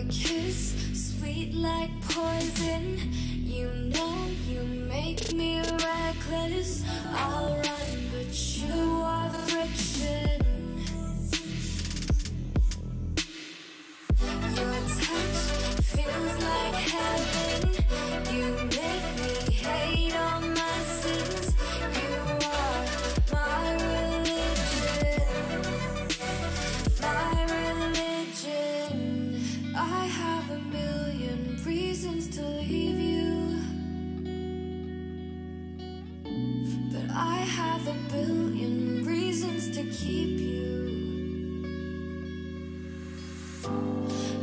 kiss, sweet like poison. You know you make me reckless. I'll run, but you are friction. Your touch feels like heaven. You make me hate all my sins. You are my religion, my religion. I have a million reasons to leave you, but I have a billion reasons to keep you.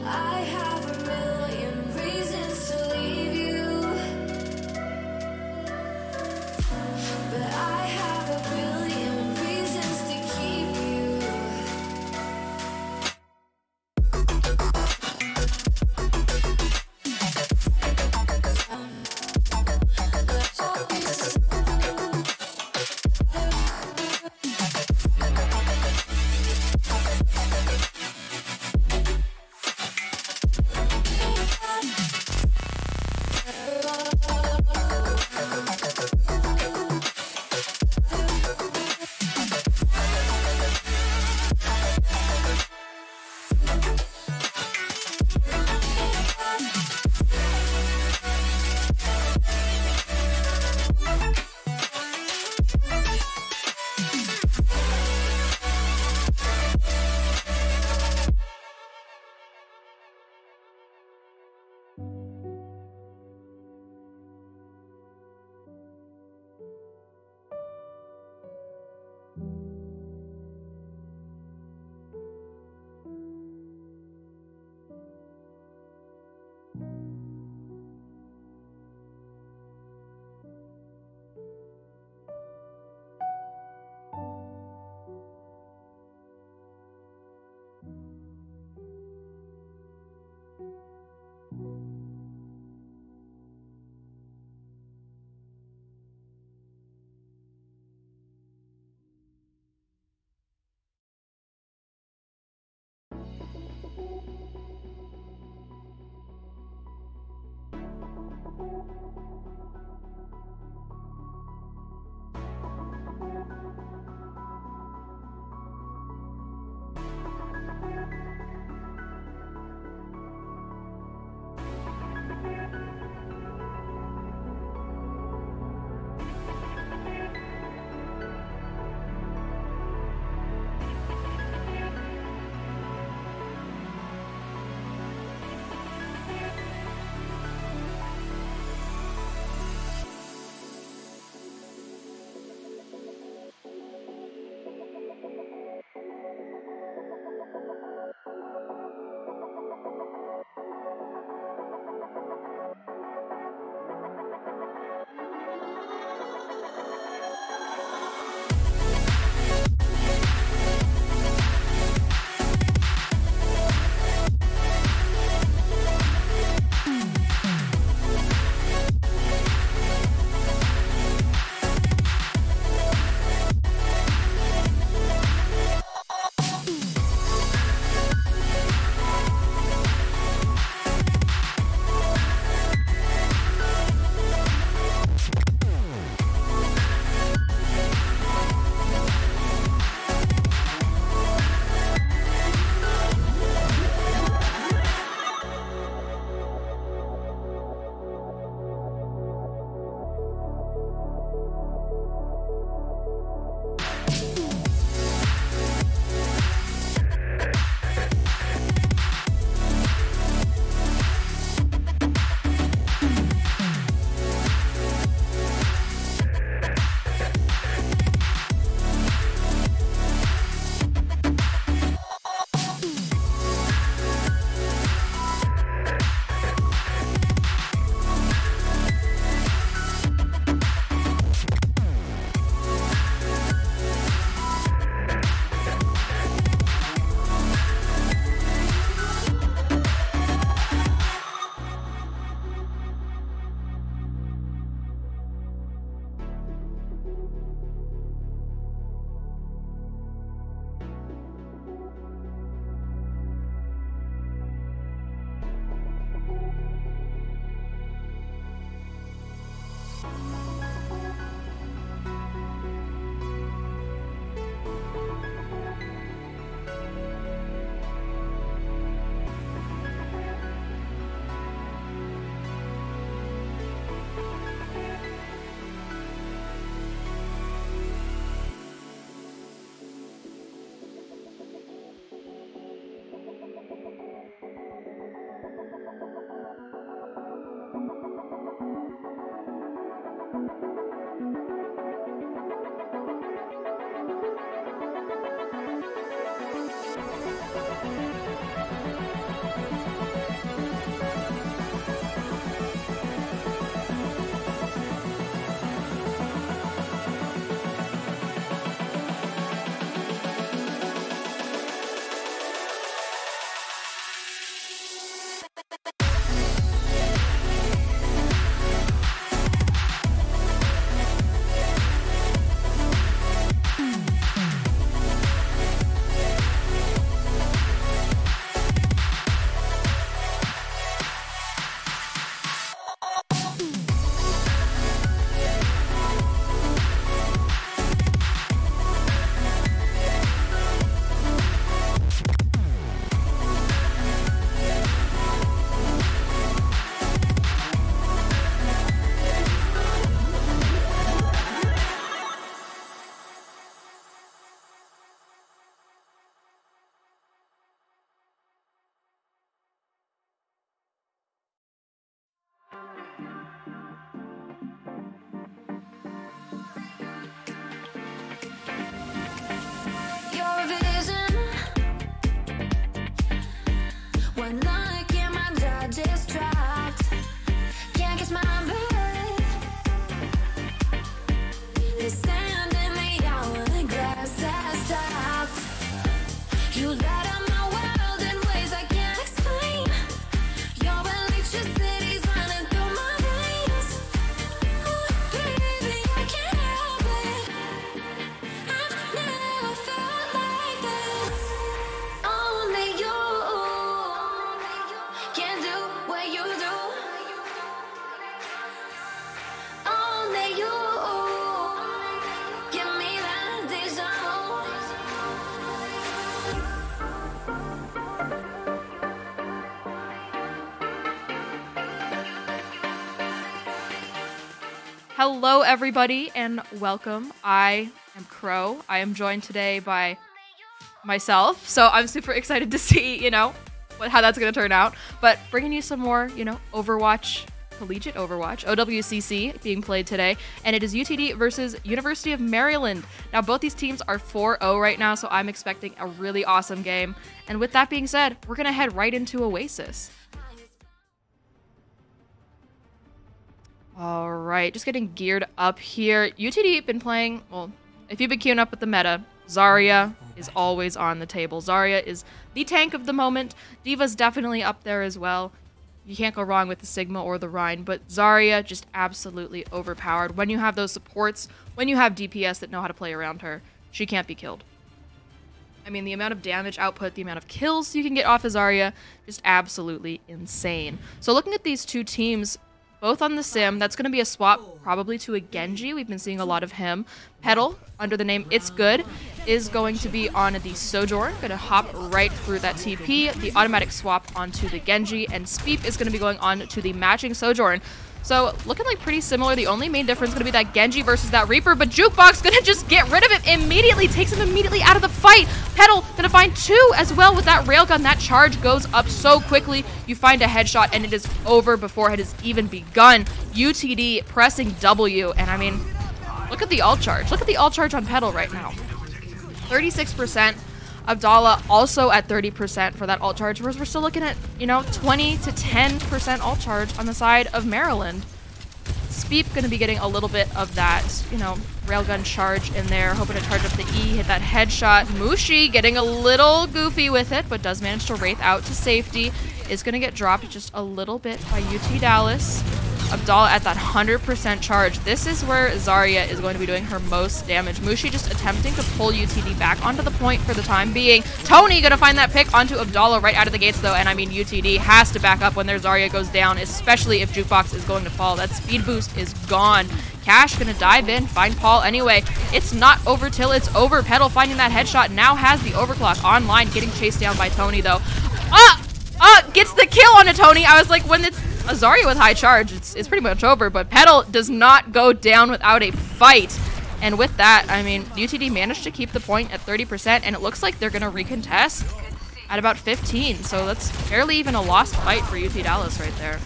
I have a million reasons to leave you, but I have a billion reasons to keep you. light up my world in ways I can't explain. Your electricity's running through my veins. Baby, I can't help it. I've never felt like this. Only you can do what you do. Only you give me that deja vu. Hello, everybody, and welcome. I am Crow. I am joined today by myself, so I'm super excited to see, how that's going to turn out. But bringing you some more, Overwatch, collegiate Overwatch, OWCC being played today, and it is UTD versus University of Maryland. Now, both these teams are 4-0 right now, so I'm expecting a really awesome game. And with that being said, we're going to head right into Oasis. All right, just getting geared up here. UTD been playing, well, if you've been queuing up with the meta, Zarya is always on the table. Zarya is the tank of the moment. D.Va's definitely up there as well. You can't go wrong with the Sigma or the Rhine, but Zarya just absolutely overpowered. When you have those supports, when you have DPS that know how to play around her, she can't be killed. I mean, the amount of damage output, the amount of kills you can get off of Zarya, just absolutely insane. So looking at these two teams, both on the sim, that's going to be a swap probably to a Genji. We've been seeing a lot of him. Petal, under the name It's Good, is going to be on the Sojourn. Going to hop right through that TP, the automatic swap onto the Genji, and Speep is going to be going on to the matching Sojourn. So looking like pretty similar. The only main difference is going to be that Genji versus that Reaper, but Jukebox going to just get rid of it immediately, takes him immediately out of the fight. Petal going to find two as well with that railgun. That charge goes up so quickly. You find a headshot and it is over before it has even begun. UTD pressing W, and I mean, look at the ult charge. Look at the ult charge on Petal right now. 36%. Abdallah also at 30% for that ult charge, whereas we're still looking at, 20 to 10% ult charge on the side of Maryland. Speep going to be getting a little bit of that, railgun charge in there, hoping to charge up the E, hit that headshot. Mushi getting a little goofy with it, but does manage to wraith out to safety. Is going to get dropped just a little bit by UT Dallas. Abdallah at that 100% charge. This is where Zarya is going to be doing her most damage. Mushi just attempting to pull UTD back onto the point for the time being. Tony gonna find that pick onto Abdallah right out of the gates though, and I mean UTD has to back up when their Zarya goes down, especially if Jukebox is going to fall. That speed boost is gone. Cash gonna dive in, find Paul anyway. It's not over till it's over. Petal finding that headshot, now has the overclock online, getting chased down by Tony though. Gets the kill onto Tony. I was like, when it's a Zarya with high charge, it's pretty much over, but Petal does not go down without a fight. And with that, I mean, UTD managed to keep the point at 30%, and it looks like they're going to recontest at about 15, so that's barely even a lost fight for UT Dallas right there.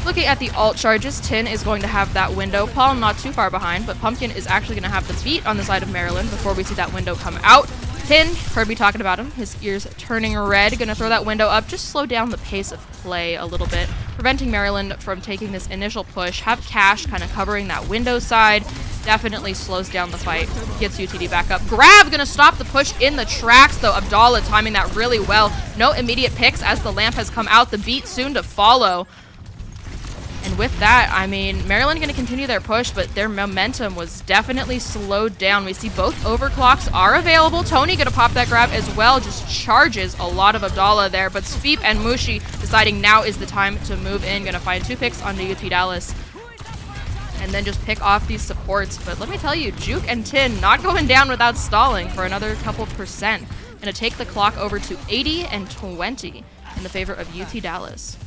Looking at the ult charges, Tin is going to have that window. Paul not too far behind, but Pumpkin is actually going to have the beat on the side of Maryland before we see that window come out. Tin, heard me talking about him, his ears turning red, gonna throw that window up, just slow down the pace of play a little bit, preventing Maryland from taking this initial push. Have Cash kind of covering that window side, definitely slows down the fight, gets UTD back up. Grav gonna stop the push in the tracks though, Abdallah timing that really well. No immediate picks as the lamp has come out, the beat soon to follow. And with that, I mean, Maryland going to continue their push, but their momentum was definitely slowed down. We see both overclocks are available. Tony going to pop that grab as well, just charges a lot of Abdallah there. But Speep and Mushi deciding now is the time to move in. Going to find two picks onto UT Dallas. And then just pick off these supports. But let me tell you, Juke and Tin not going down without stalling for another couple percent. Going to take the clock over to 80 and 20 in the favor of UT Dallas.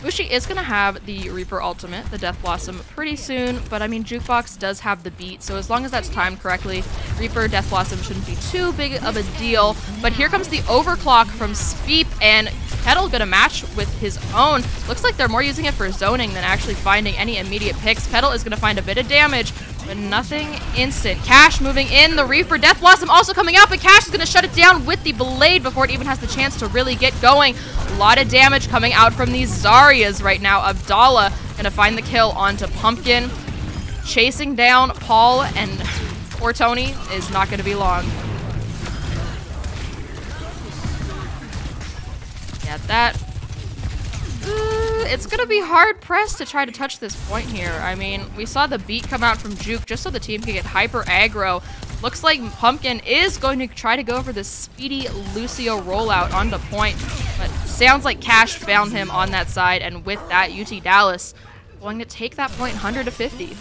Mushi is going to have the Reaper ultimate, the Death Blossom, pretty soon, but I mean, Jukebox does have the beat, so as long as that's timed correctly, Reaper, Death Blossom shouldn't be too big of a deal. But here comes the overclock from Speep, and Petal going to match with his own. Looks like they're more using it for zoning than actually finding any immediate picks. Petal is going to find a bit of damage, but nothing instant. Cash moving in, the Reaper, Death Blossom also coming out, but Cash is going to shut it down with the Blade before it even has the chance to really get going. A lot of damage coming out from these Zaryas right now. Abdallah going to find the kill onto Pumpkin, chasing down Paul, and for Tony is not going to be long. Yeah, that... it's going to be hard-pressed to try to touch this point here. I mean, we saw the beat come out from Juke just so the team can get hyper aggro. Looks like Pumpkin is going to try to go for this speedy Lucio rollout onto point, but sounds like Cash found him on that side, and with that, UT Dallas going to take that point 100-50.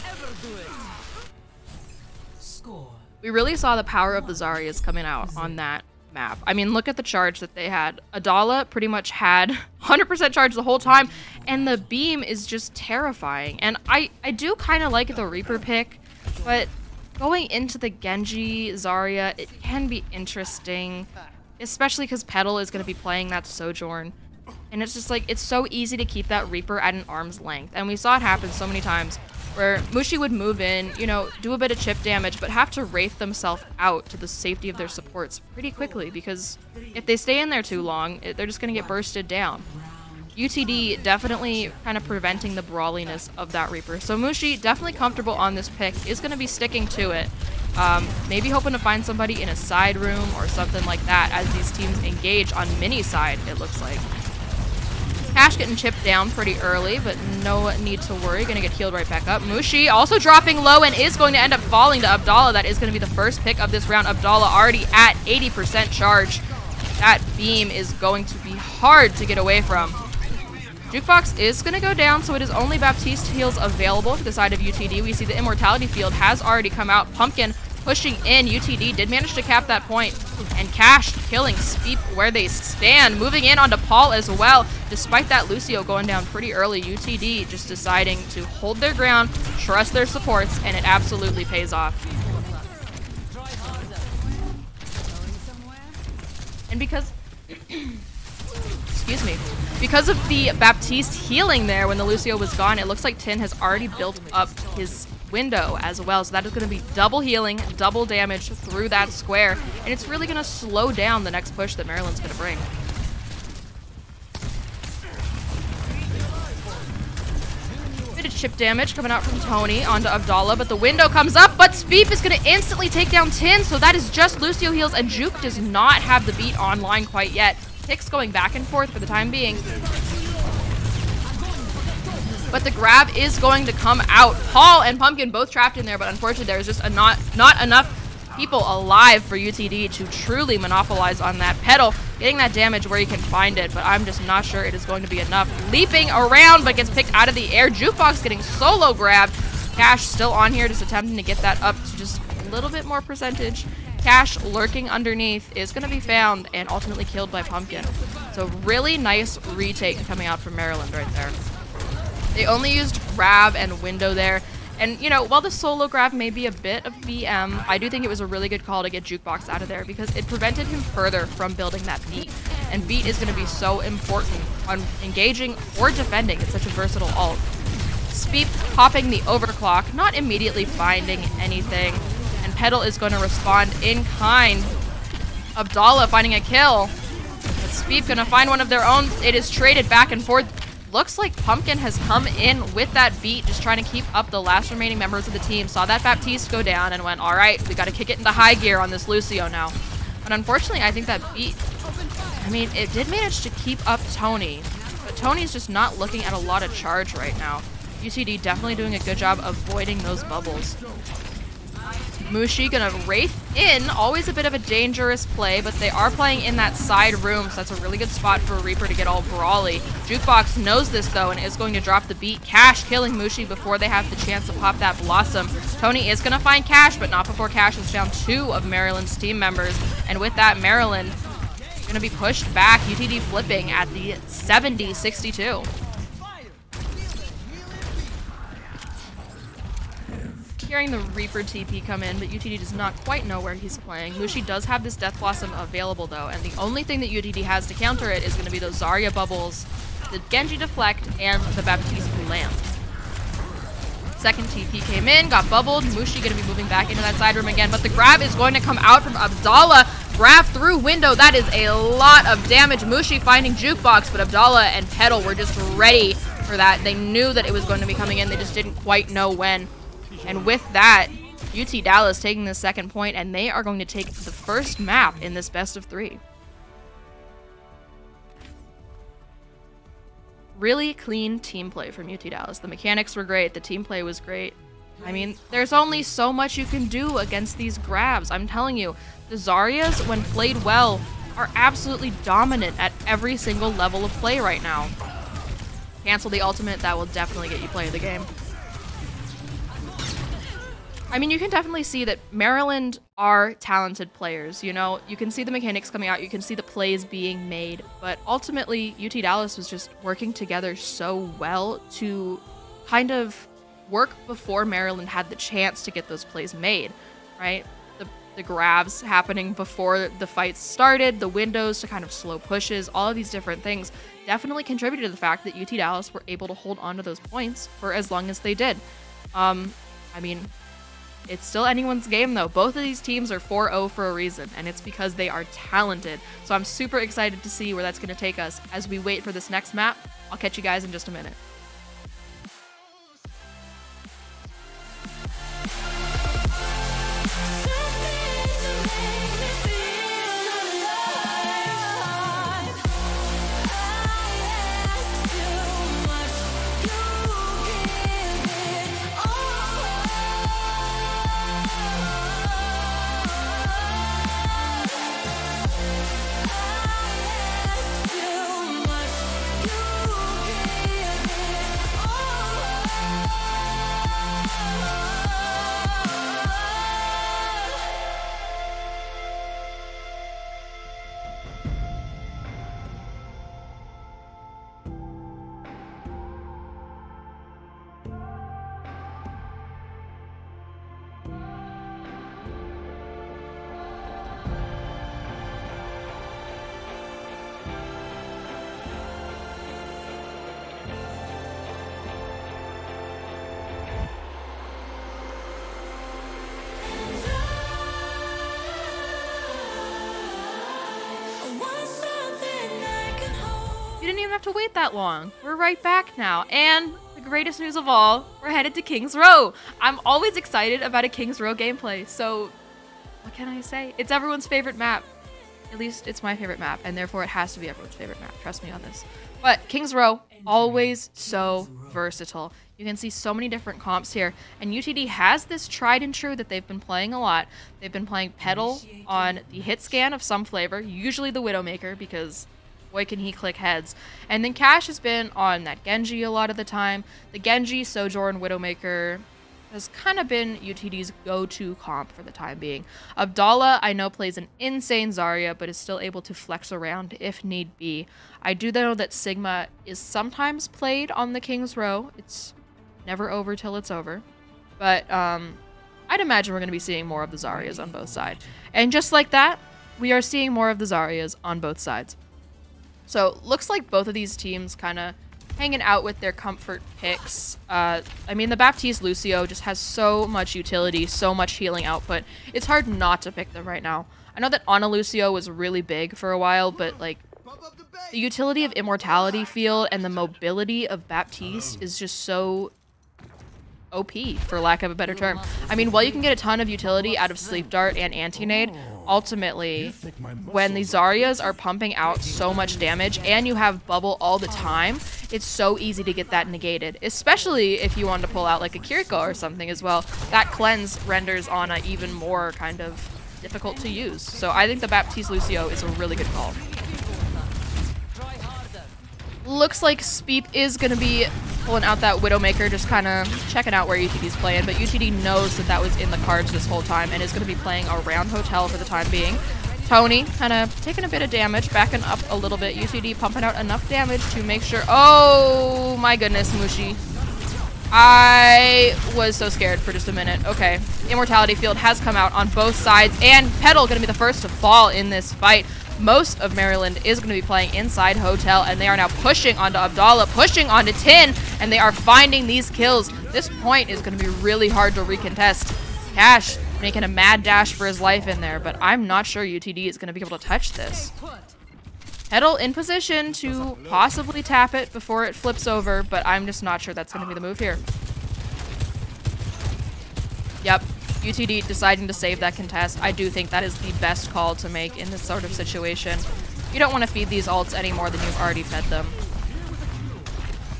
We really saw the power of the Zaryas coming out on that map. I mean, look at the charge that they had. Adala pretty much had 100% charge the whole time, and the beam is just terrifying. And I do kind of like the Reaper pick, but going into the Genji Zarya, it can be interesting, especially because Petal is going to be playing that Sojourn. And it's just like, it's so easy to keep that Reaper at an arm's length. And we saw it happen so many times where Mushi would move in, you know, do a bit of chip damage, but have to wraith themselves out to the safety of their supports pretty quickly, because if they stay in there too long, they're just going to get bursted down. UTD definitely kind of preventing the brawliness of that Reaper. So Mushi, definitely comfortable on this pick, is going to be sticking to it. Maybe hoping to find somebody in a side room or something like that as these teams engage on mini side, it looks like. Cash getting chipped down pretty early, but no need to worry. Gonna get healed right back up. Mushi also dropping low and is going to end up falling to Abdallah. That is going to be the first pick of this round. Abdallah already at 80% charge. That beam is going to be hard to get away from. Jukebox is going to go down, so it is only Baptiste heals available to the side of UTD. We see the Immortality Field has already come out. Pumpkin pushing in. UTD did manage to cap that point. And Cash killing Speep where they stand. Moving in onto Paul as well. Despite that Lucio going down pretty early, UTD just deciding to hold their ground, trust their supports, and it absolutely pays off. And because... excuse me. Because of the Baptiste healing there when the Lucio was gone, it looks like Tin has already built up his window as well. So that is going to be double healing, double damage through that square. And it's really going to slow down the next push that Maryland's going to bring. Bit of chip damage coming out from Tony onto Abdallah, but the window comes up, but Speep is going to instantly take down Tin. So that is just Lucio heals, and Juke does not have the beat online quite yet. Picks going back and forth for the time being. But the grab is going to come out. Paul and Pumpkin both trapped in there, but unfortunately there's just not enough people alive for UTD to truly monopolize on that Petal. Getting that damage where you can find it, but I'm just not sure it is going to be enough. Leaping around, but gets picked out of the air. Jukebox getting solo grabbed. Cash still on here, just attempting to get that up to just a little bit more percentage. Cash lurking underneath is going to be found and ultimately killed by Pumpkin. So really nice retake coming out from Maryland right there. They only used grab and window there. And, you know, while the solo grab may be a bit of BM, I do think it was a really good call to get Jukebox out of there because it prevented him further from building that beat. And beat is going to be so important on engaging or defending. It's such a versatile ult. Speep popping the overclock, not immediately finding anything. And Petal is going to respond in kind. Abdallah finding a kill. But Speep going to find one of their own. It is traded back and forth. Looks like Pumpkin has come in with that beat, just trying to keep up the last remaining members of the team. Saw that Baptiste go down and went, all right, we got to kick it into high gear on this Lucio now. But unfortunately, I think that beat, I mean, it did manage to keep up Tony, but Tony's just not looking at a lot of charge right now. UCD definitely doing a good job avoiding those bubbles. Mushi gonna wraith in, always a bit of a dangerous play, but they are playing in that side room, so that's a really good spot for a Reaper to get all brawly. Jukebox knows this though and is going to drop the beat. Cash killing Mushi before they have the chance to pop that Blossom. Tony is gonna find Cash, but not before Cash has found two of Maryland's team members, and with that, Maryland gonna be pushed back. UTD flipping at the 70-62. Hearing the Reaper TP come in, but UTD does not quite know where he's playing. Mushi does have this Death Blossom available though, and the only thing that UTD has to counter it is going to be those Zarya bubbles, the Genji deflect, and the Baptiste who lands. Second TP came in, got bubbled. Mushi going to be moving back into that side room again, but the grab is going to come out from Abdallah. Grab through window, that is a lot of damage. Mushi finding Jukebox, but Abdallah and Petal were just ready for that. They knew that it was going to be coming in, they just didn't quite know when. And with that, UT Dallas taking the second point, and they are going to take the first map in this best of 3. Really clean team play from UT Dallas. The mechanics were great. The team play was great. I mean, there's only so much you can do against these grabs. I'm telling you, the Zaryas, when played well, are absolutely dominant at every single level of play right now. Cancel the ultimate. That will definitely get you play of the game. I mean, you can definitely see that Maryland are talented players, you know? You can see the mechanics coming out, you can see the plays being made, but ultimately, UT Dallas was just working together so well to kind of work before Maryland had the chance to get those plays made, right? The grabs happening before the fights started, the windows to kind of slow pushes, all of these different things definitely contributed to the fact that UT Dallas were able to hold on to those points for as long as they did. I mean, it's still anyone's game, though. Both of these teams are 4-0 for a reason, and it's because they are talented. So I'm super excited to see where that's going to take us as we wait for this next map. I'll catch you guys in just a minute. You didn't even have to wait that long. We're right back now. And the greatest news of all, we're headed to Kings Row. I'm always excited about a Kings Row gameplay, so what can I say? It's everyone's favorite map. At least it's my favorite map, and therefore it has to be everyone's favorite map. Trust me on this. But Kings Row, always so versatile. You can see so many different comps here, and UTD has this tried and true that they've been playing a lot. They've been playing Petal on the hit scan of some flavor, usually the Widowmaker, because boy can he click heads. And then Cash has been on that Genji a lot of the time. The Genji, Sojourn, Widowmaker has kind of been UTD's go-to comp for the time being. Abdallah, I know, plays an insane Zarya, but is still able to flex around if need be. I do know that Sigma is sometimes played on the King's Row. It's never over till it's over. But I'd imagine we're going to be seeing more of the Zaryas on both sides. And just like that, we are seeing more of the Zaryas on both sides. So looks like both of these teams kind of hanging out with their comfort picks. I mean, the Baptiste Lucio just has so much utility, so much healing output. It's hard not to pick them right now. I know that Ana Lucio was really big for a while, but like the utility of Immortality Field and the mobility of Baptiste is just so OP, for lack of a better term. I mean, while you can get a ton of utility out of Sleep Dart and Anti-Nade, ultimately, when the Zaryas are pumping out so much damage and you have Bubble all the time, it's so easy to get that negated, especially if you want to pull out like a Kiriko or something as well. That cleanse renders Ana even more kind of difficult to use. So I think the Baptiste Lucio is a really good call. Looks like Speep is going to be pulling out that Widowmaker, just kind of checking out where UTD's playing, but UTD knows that that was in the cards this whole time and is going to be playing around Hotel for the time being. Tony kind of taking a bit of damage, backing up a little bit. UTD pumping out enough damage to make sure... Oh my goodness, Mushi. I was so scared for just a minute. Okay, Immortality Field has come out on both sides, and Petal going to be the first to fall in this fight. Most of Maryland is going to be playing inside Hotel, and they are now pushing onto Abdallah, pushing onto Tin, and they are finding these kills. This point is going to be really hard to recontest. Cash making a mad dash for his life in there, but I'm not sure UTD is going to be able to touch this. Petal in position to possibly tap it before it flips over, but I'm just not sure that's going to be the move here. Yep. UTD deciding to save that contest. I do think that is the best call to make in this sort of situation. You don't want to feed these ults any more than you've already fed them.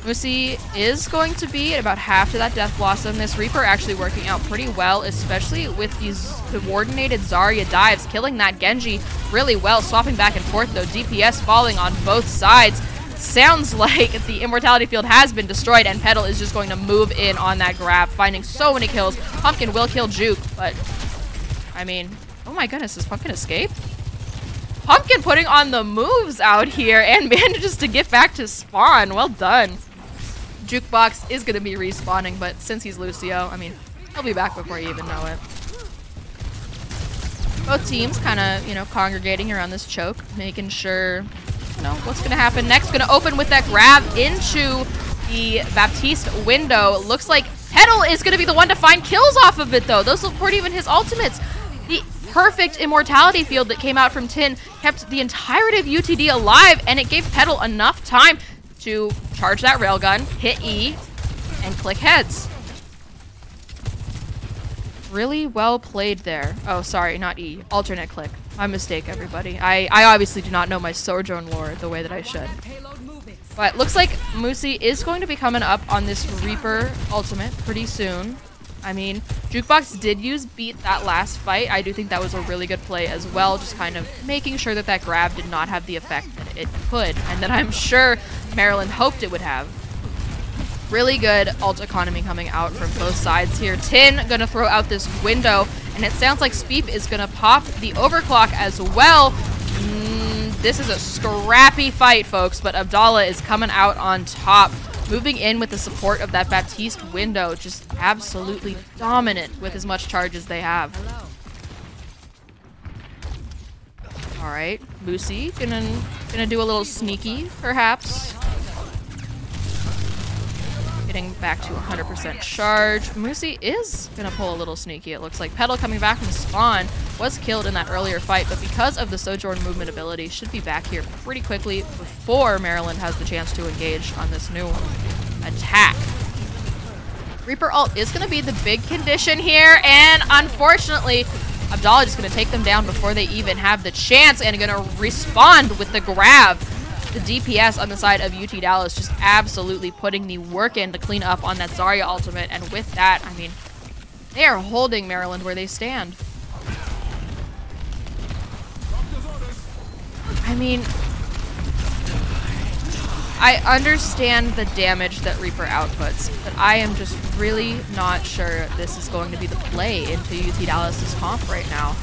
Musi is going to be at about half to that Death Blossom. This Reaper actually working out pretty well, especially with these coordinated Zarya dives, killing that Genji really well, swapping back and forth though. DPS falling on both sides. Sounds like the Immortality Field has been destroyed, and Petal is just going to move in on that grab, finding so many kills. Pumpkin will kill Juke, but, I mean, oh my goodness, does Pumpkin escape? Pumpkin putting on the moves out here and manages to get back to spawn. Well done. Jukebox is going to be respawning, but since he's Lucio, I mean, he'll be back before you even know it. Both teams kind of, you know, congregating around this choke, making sure... No, what's going to happen next? Going to open with that grab into the Baptiste window. Looks like Petal is going to be the one to find kills off of it, though. Those weren't even his ultimates. The perfect Immortality Field that came out from Tin kept the entirety of UTD alive, and it gave Petal enough time to charge that railgun, hit E, and click heads. Really well played there. Oh, sorry, not E. Alternate click. My mistake, everybody. I obviously do not know my Sojourn lore the way that I should. But looks like Musi is going to be coming up on this Reaper ultimate pretty soon. I mean, Jukebox did use Beat that last fight. I do think that was a really good play as well, just kind of making sure that that grab did not have the effect that it could, and that I'm sure Maryland hoped it would have. Really good ult economy coming out from both sides here. Tin gonna throw out this window, and it sounds like Speep is gonna pop the overclock as well. This is a scrappy fight, folks, but Abdallah is coming out on top, moving in with the support of that Baptiste window, just absolutely dominant with as much charge as they have. All right, Musi gonna do a little sneaky, perhaps. Getting back to 100% charge. Musi is gonna pull a little sneaky, it looks like. Petal coming back from spawn was killed in that earlier fight, but because of the Sojourn movement ability, should be back here pretty quickly before Maryland has the chance to engage on this new attack. Reaper ult is gonna be the big condition here, and unfortunately, Abdallah is gonna take them down before they even have the chance, and gonna respond with the grab. The DPS on the side of UT Dallas just absolutely putting the work in to clean up on that Zarya ultimate, and with that, I mean, they are holding Maryland where they stand. I mean, I understand the damage that Reaper outputs, but I am just really not sure this is going to be the play into UT Dallas's comp right now.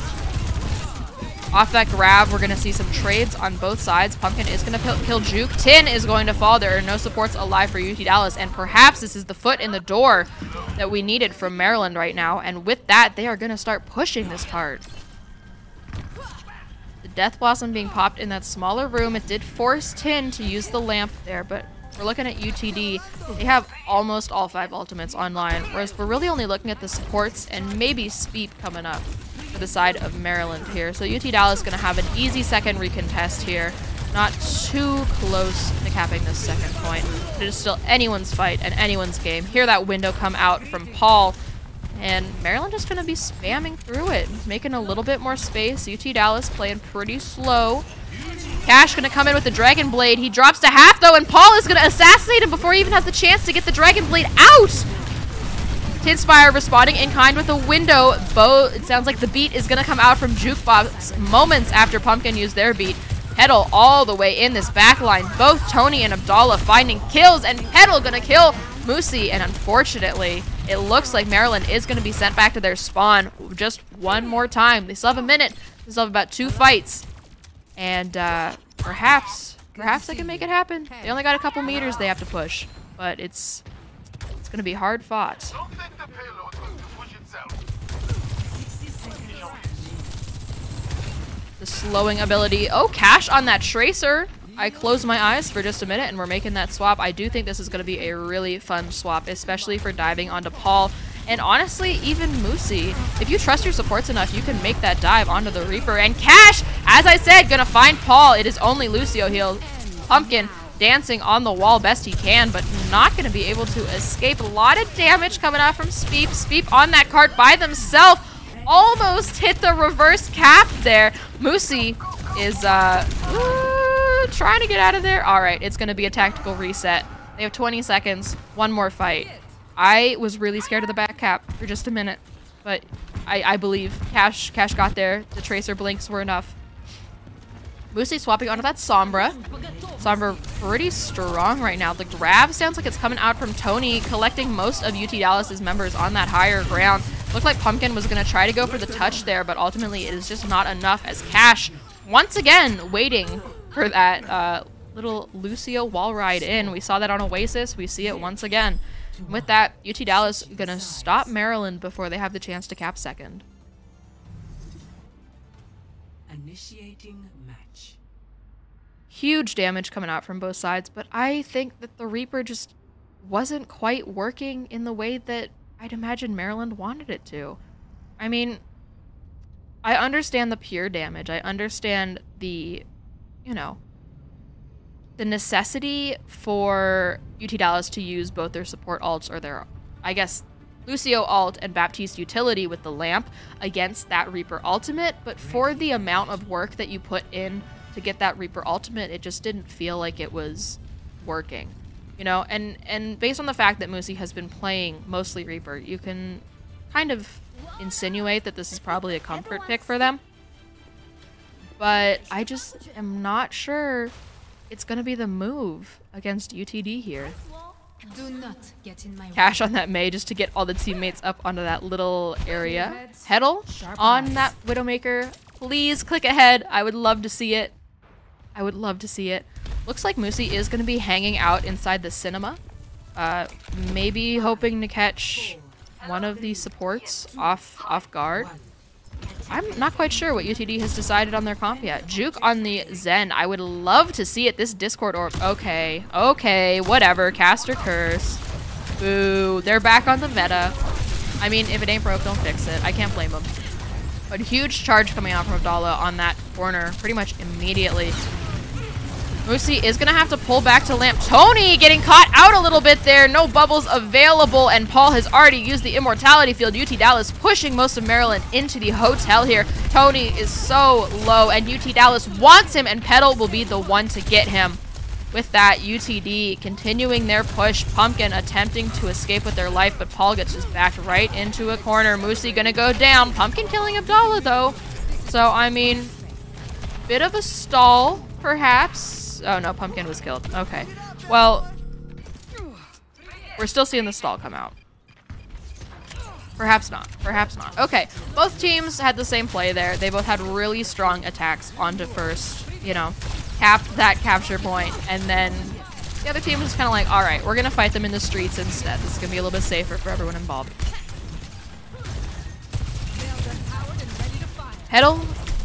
Off that grab, we're going to see some trades on both sides. Pumpkin is going to kill Juke. Tin is going to fall. There are no supports alive for UT Dallas, and perhaps this is the foot in the door that we needed from Maryland right now, and with that, they are going to start pushing this part. The Death Blossom being popped in that smaller room, it did force Tin to use the lamp there, but we're looking at UTD. They have almost all 5 ultimates online, whereas we're really only looking at the supports and maybe Speep coming up for the side of Maryland here. So UT Dallas is going to have an easy second recontest here. Not too close to capping this second point. It is still anyone's fight and anyone's game. Hear that window come out from Paul. And Maryland just going to be spamming through it, making a little bit more space. UT Dallas playing pretty slow. Cash going to come in with the Dragon Blade. He drops to half, though, and Paul is going to assassinate him before he even has the chance to get the Dragon Blade out. Tidspire responding in kind with a window. It sounds like the beat is going to come out from Jukebox moments after Pumpkin used their beat. Petal all the way in this backline. Both Tony and Abdallah finding kills, and Petal going to kill Musi. And unfortunately, it looks like Maryland is going to be sent back to their spawn just one more time. They still have a minute. They still have about 2 fights. And perhaps they can make it happen. They only got a couple meters they have to push, but it's going to be hard fought. The slowing ability. Oh, Cash on that Tracer. I closed my eyes for just a minute and we're making that swap. I do think this is going to be a really fun swap, especially for diving onto Paul. And honestly, even Musi, if you trust your supports enough, you can make that dive onto the Reaper. And Cash, as I said, gonna find Paul. It is only Lucio heal. Pumpkin dancing on the wall best he can, but not gonna be able to escape. A lot of damage coming out from Speep. Speep on that cart by themselves. almost hit the reverse cap there. Moosey is trying to get out of there. All right, it's going to be a tactical reset. They have 20 seconds. One more fight. I was really scared of the back cap for just a minute, but I believe Cash got there. The tracer blinks were enough. Moosey swapping onto that Sombra. Sombra pretty strong right now. The grab sounds like it's coming out from Tony, collecting most of UT Dallas's members on that higher ground. Looked like Pumpkin was going to try to go for the touch there, but ultimately it is just not enough as Cash, once again, waiting for that little Lucio wall ride in. We saw that on Oasis. We see it once again. With that, UT Dallas going to stop Maryland before they have the chance to cap second. Initiating match. Huge damage coming out from both sides, but I think that the Reaper just wasn't quite working in the way that I'd imagine Maryland wanted it to. I mean, I understand the pure damage. I understand the, you know, the necessity for UT Dallas to use both their support alts or their, I guess, Lucio ult and Baptiste utility with the lamp against that Reaper ultimate, but for the amount of work that you put in to get that Reaper ultimate, it just didn't feel like it was working, you know? And based on the fact that Moosey has been playing mostly Reaper, you can kind of insinuate that this is probably a comfort pick for them, but I just am not sure it's going to be the move against UTD here. Do not get in my Cash on that Mei just to get all the teammates up onto that little area. Petal on that Widowmaker. Please click ahead. I would love to see it. I would love to see it. Looks like Moosey is going to be hanging out inside the cinema. Maybe hoping to catch one of the supports off guard. I'm not quite sure what UTD has decided on their comp yet. Juke on the Zen. I would love to see it. This Discord orb. Okay. Okay. Whatever. Caster Curse. Boo. They're back on the meta. I mean, if it ain't broke, don't fix it. I can't blame them. But huge charge coming out from Abdallah on that corner pretty much immediately. Moosey is going to have to pull back to lamp. Tony getting caught out a little bit there. No bubbles available, and Paul has already used the immortality field. UT Dallas pushing most of Maryland into the hotel here. Tony is so low, and UT Dallas wants him, and Petal will be the one to get him. With that, UTD continuing their push. Pumpkin attempting to escape with their life, but Paul gets just backed right into a corner. Moosey going to go down. Pumpkin killing Abdallah, though. So, I mean, bit of a stall, perhaps. Oh no, Pumpkin was killed. Okay. Well, we're still seeing the stall come out. Perhaps not. Perhaps not. Okay. Both teams had the same play there. They both had really strong attacks onto first, you know, capped that capture point, and then the other team was kind of like, all right, we're going to fight them in the streets instead. This is going to be a little bit safer for everyone involved. Petal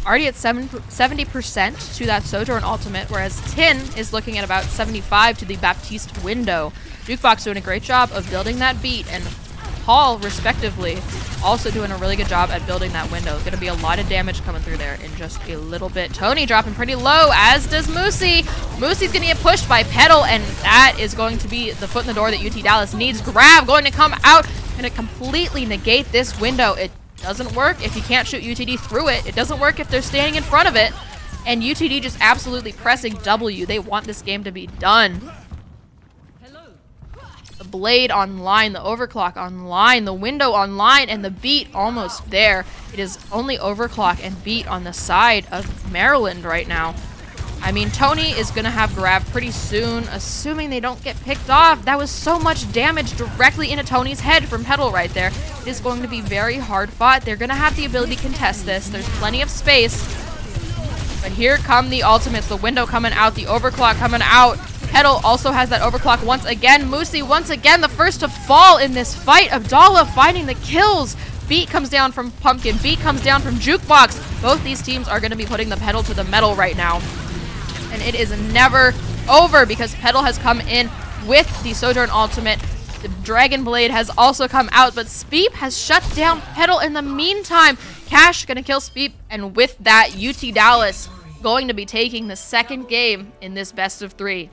already at 70% to that Sojourn ultimate, whereas Tin is looking at about 75 to the Baptiste window. Jukebox doing a great job of building that beat, and Paul, respectively, also doing a really good job at building that window. Going to be a lot of damage coming through there in just a little bit. Tony dropping pretty low, as does Moosey. Moosey's going to get pushed by Petal, and that is going to be the foot in the door that UT Dallas needs. Grab going to come out, going to completely negate this window. It doesn't work if you can't shoot UTD through it. It doesn't work if they're standing in front of it. And UTD just absolutely pressing W. They want this game to be done. The Blade online, the Overclock online, the window online, and the beat almost there. It is only Overclock and beat on the side of Maryland right now. I mean, Tony is going to have grab pretty soon, assuming they don't get picked off. That was so much damage directly into Tony's head from Petal right there. It is going to be very hard fought. They're going to have the ability to contest this. There's plenty of space. But here come the ultimates. The window coming out, the Overclock coming out. Petal also has that Overclock once again. Moosey once again the first to fall in this fight. Abdallah finding the kills. Beat comes down from Pumpkin. Beat comes down from Jukebox. Both these teams are going to be putting the pedal to the metal right now. And it is never over because Petal has come in with the Sojourn ultimate. The Dragon Blade has also come out, but Speep has shut down Petal in the meantime. Cash gonna kill Speep, and with that, UT Dallas going to be taking the second game in this best of 3.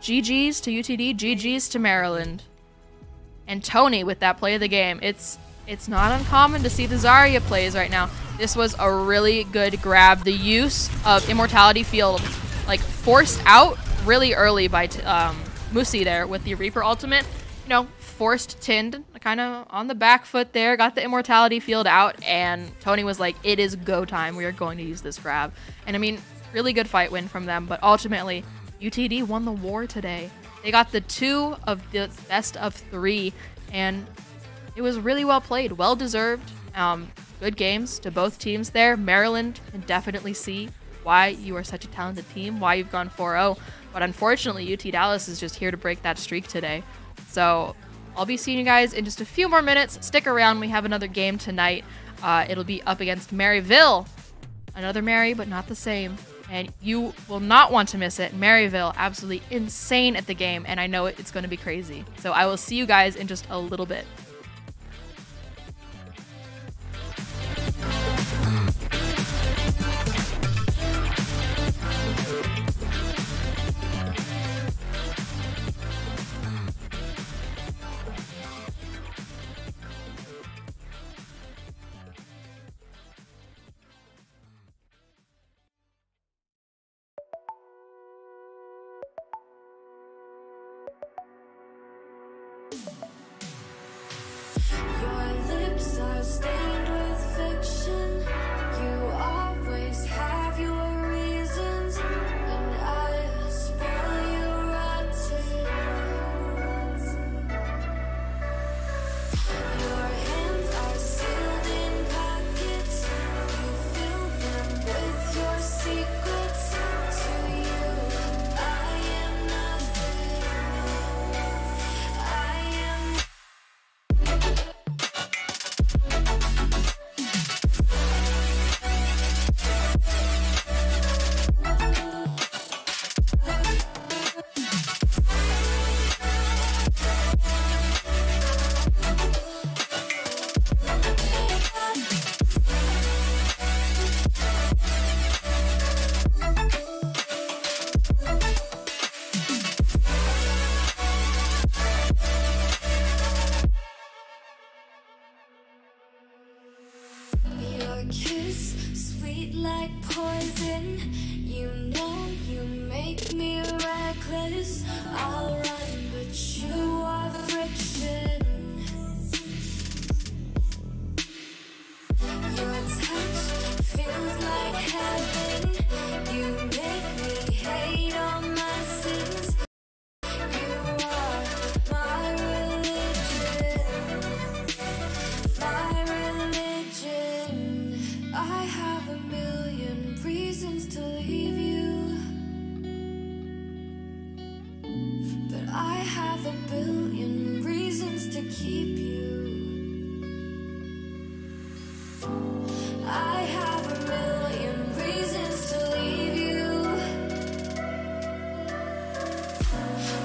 GG's to UTD, GG's to Maryland. And Tony with that play of the game. It's not uncommon to see the Zarya plays right now. This was a really good grab. The use of Immortality Field, like, forced out really early by Musi there with the Reaper ultimate. You know, forced Tind kind of on the back foot there, got the Immortality Field out, and Tony was like, it is go time. We are going to use this grab. And I mean, really good fight win from them, but ultimately, UTD won the war today. They got the 2 of the best of 3, and it was really well played, well deserved. Good games to both teams there. Maryland can definitely see why you are such a talented team, why you've gone 4-0. But unfortunately, UT Dallas is just here to break that streak today. So I'll be seeing you guys in just a few more minutes. Stick around. We have another game tonight. It'll be up against Maryville. Another Mary, but not the same. And you will not want to miss it. Maryville, absolutely insane at the game, and I know it's going to be crazy. So I will see you guys in just a little bit. Your lips are stained with fiction. You always have your reasons, and I spoil you rotten. Your hands are sealed in pockets. You fill them with your secrets. To you, I am nothing. I am. Your kiss, sweet like poison. You know you make me reckless. I'll run, but you are friction. Your touch feels like heaven. You make me hate all my sins. You are my religion. My religion. I have a million reasons to leave you, but I have a billion reasons to keep you. I have a million reasons to leave you,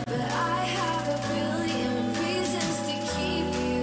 but I have a billion reasons to keep you.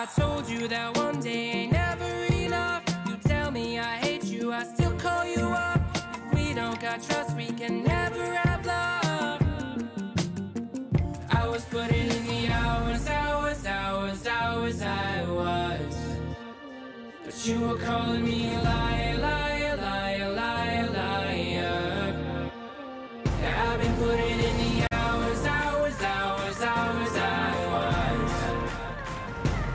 I told you that one day ain't never enough. You tell me I hate you, I still call you up. If we don't got trust, we can never have love. I was putting in the hours, I was. But you were calling me a liar, liar, liar, liar, liar. Yeah, I've been putting in the hours, I was.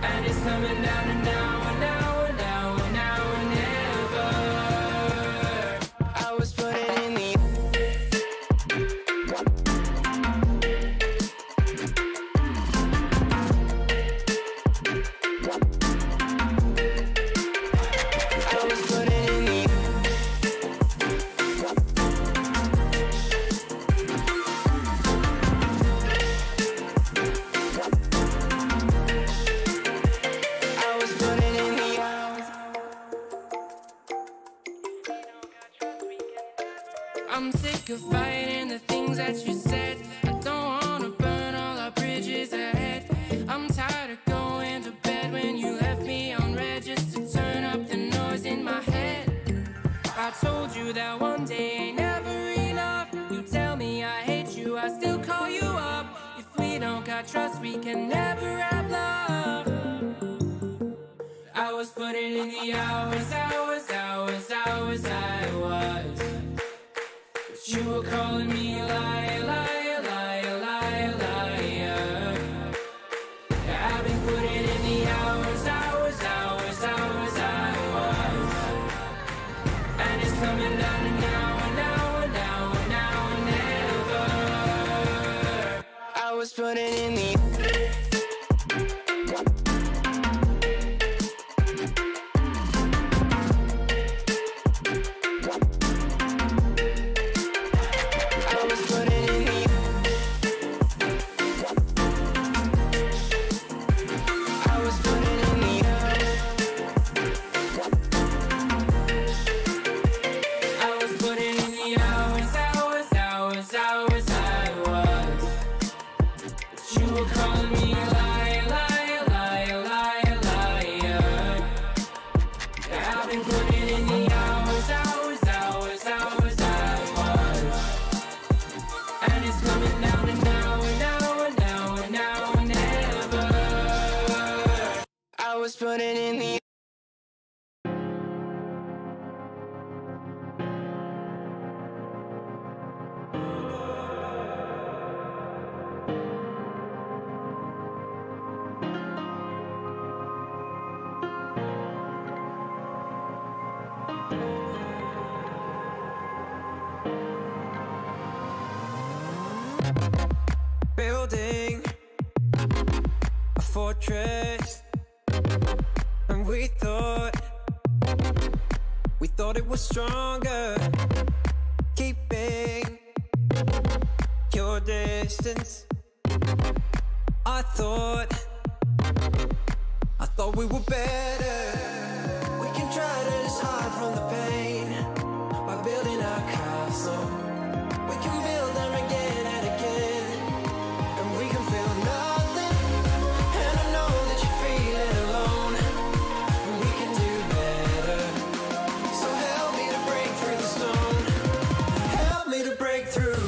And it's coming down to now and now and now and now and never. I was putting in the I'm sick of fighting the things that you said. I don't wanna burn all our bridges ahead. I'm tired of going to bed when you left me on red just to turn up the noise in my head. I told you that one day ain't never enough. You tell me I hate you, I still call you up. If we don't got trust, we can never have love. I was putting in the hours, I was. You were calling me a liar, liar, liar, liar, liar. Yeah, I've been putting in the hours, I was. And it's coming down to now and now and now and now and never. I was putting in the putting in the building a fortress, and we thought it was stronger, keeping your distance. I thought we were better. We can try to just hide from the pain by building our castle. We can build them again and again, and we can feel nothing. And I know that you feel it alone, and we can do better. So help me to break through the stone. Help me to break through.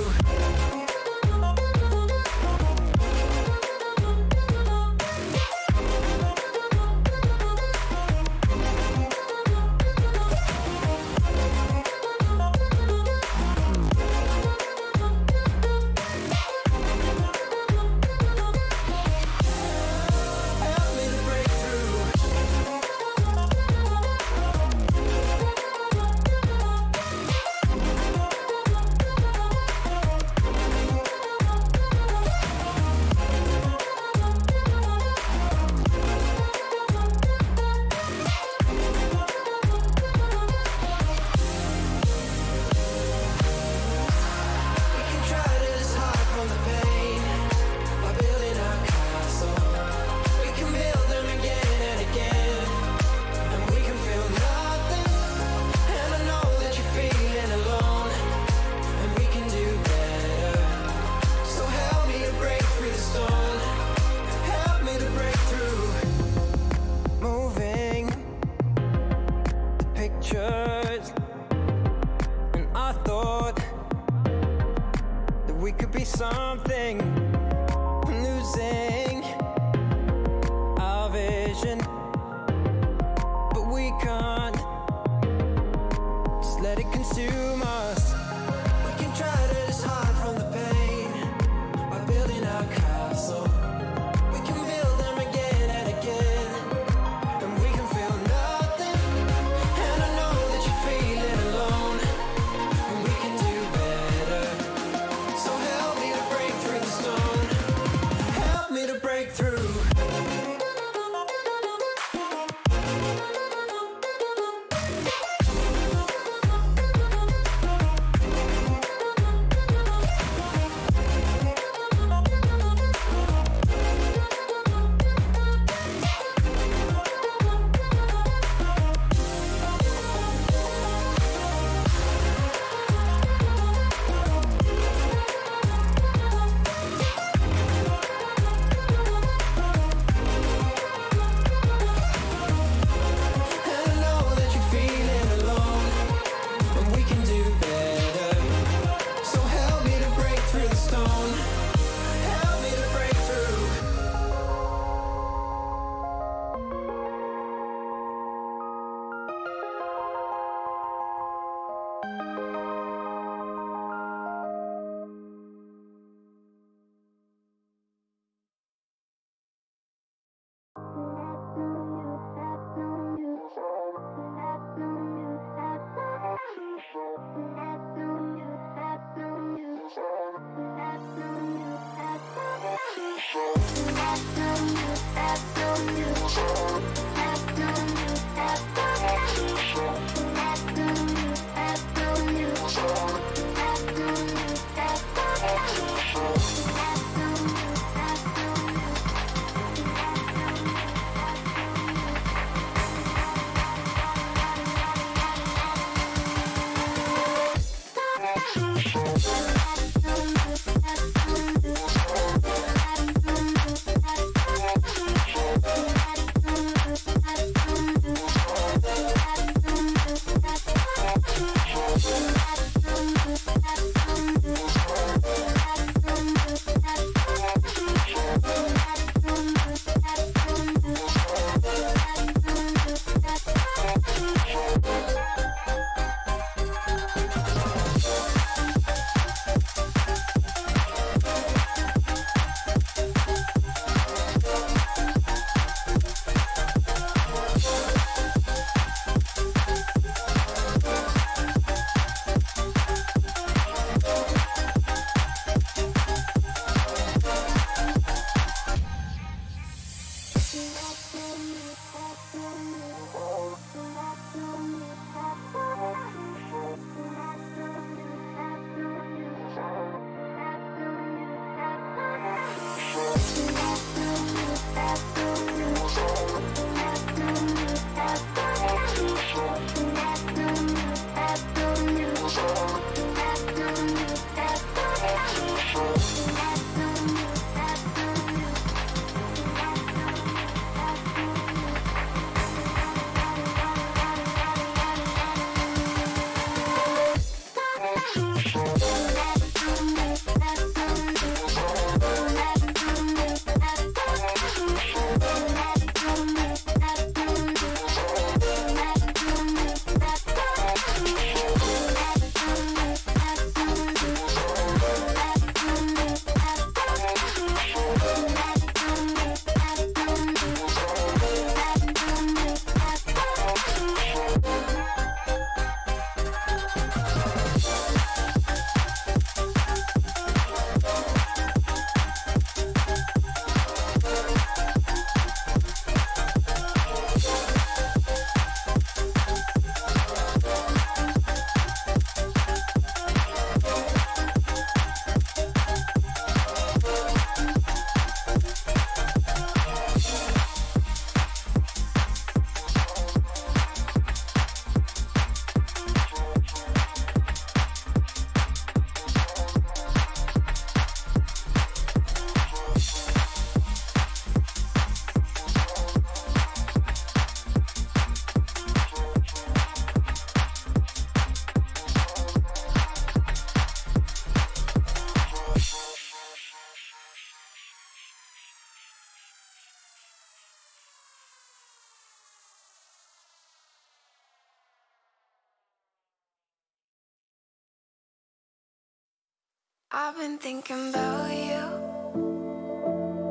I've been thinking about you,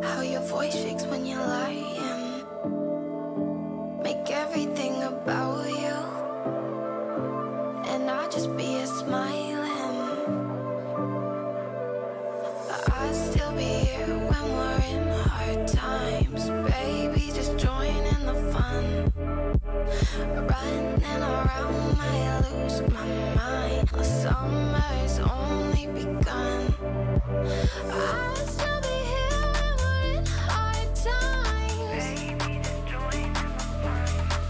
how your voice shakes when you're lying, make everything about you, and I just be a smiling, but I'd still be here when we're in hard times, baby, just join in the fun, running around, I lose my mind, the summer's only begun. I'll still be here when we're in hard times. Baby, just join in the fun. Running around, I lose my mind.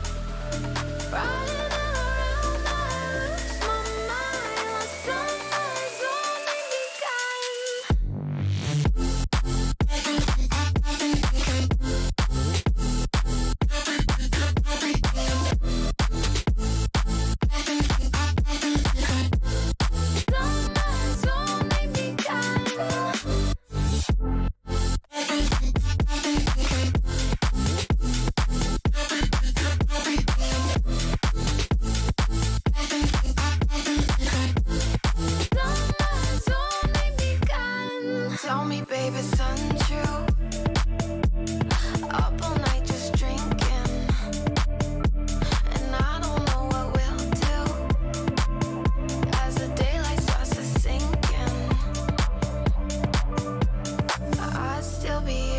The summer's only begun. Tell me, baby, it's untrue. Up all night just drinking, and I don't know what we'll do as the daylight starts to sinking. I'd still be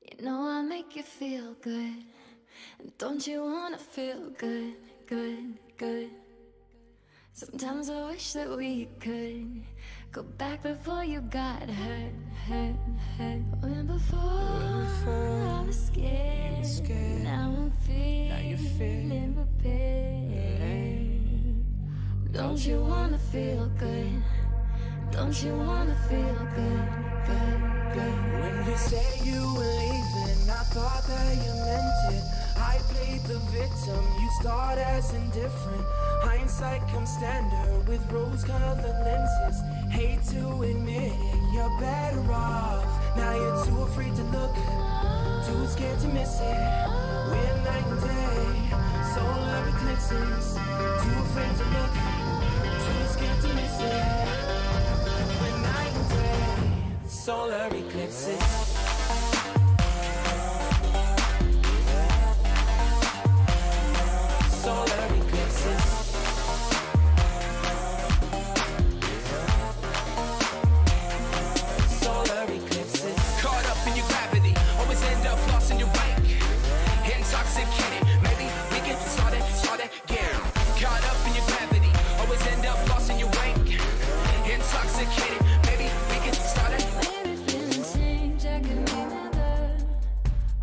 You know I make you feel good. And don't you wanna feel good, good, good? Sometimes I wish that we could go back before you got hurt, hurt, hurt. When before I was scared, now I'm feeling prepared. Don't you wanna feel good? Don't you wanna feel good, good, good? When you say you were leaving, I thought that you meant it. I played the victim, you start as indifferent. Hindsight comes standard with rose-colored lenses. Hate to admit it, you're better off. Now you're too afraid to look, too scared to miss it. We're night and day, solar eclipses. Too afraid to look, too scared to miss it. We're night and day, solar eclipses. Solar eclipses. Solar eclipses. Caught up in your gravity, always end up lost in your wake. Intoxicated, maybe we can start again. Caught up in your gravity, always end up lost in your wake. Intoxicated, maybe we can start it. Maybe feeling change, I can remember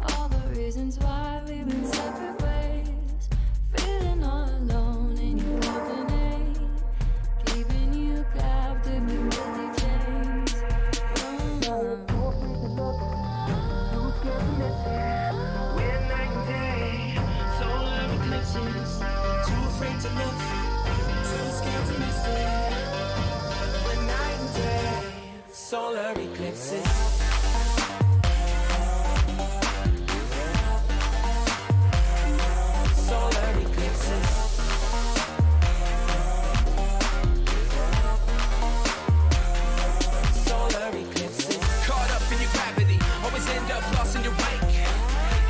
all the reasons why we've been separate ways. Feeling all alone in your company, keeping you captive in busy chains. We're night and day, solar eclipses. Too afraid to look, too scared to miss it. We're night and day, solar eclipses. Solar eclipses. Solar eclipses. Caught up in your gravity, always end up lost in your wake.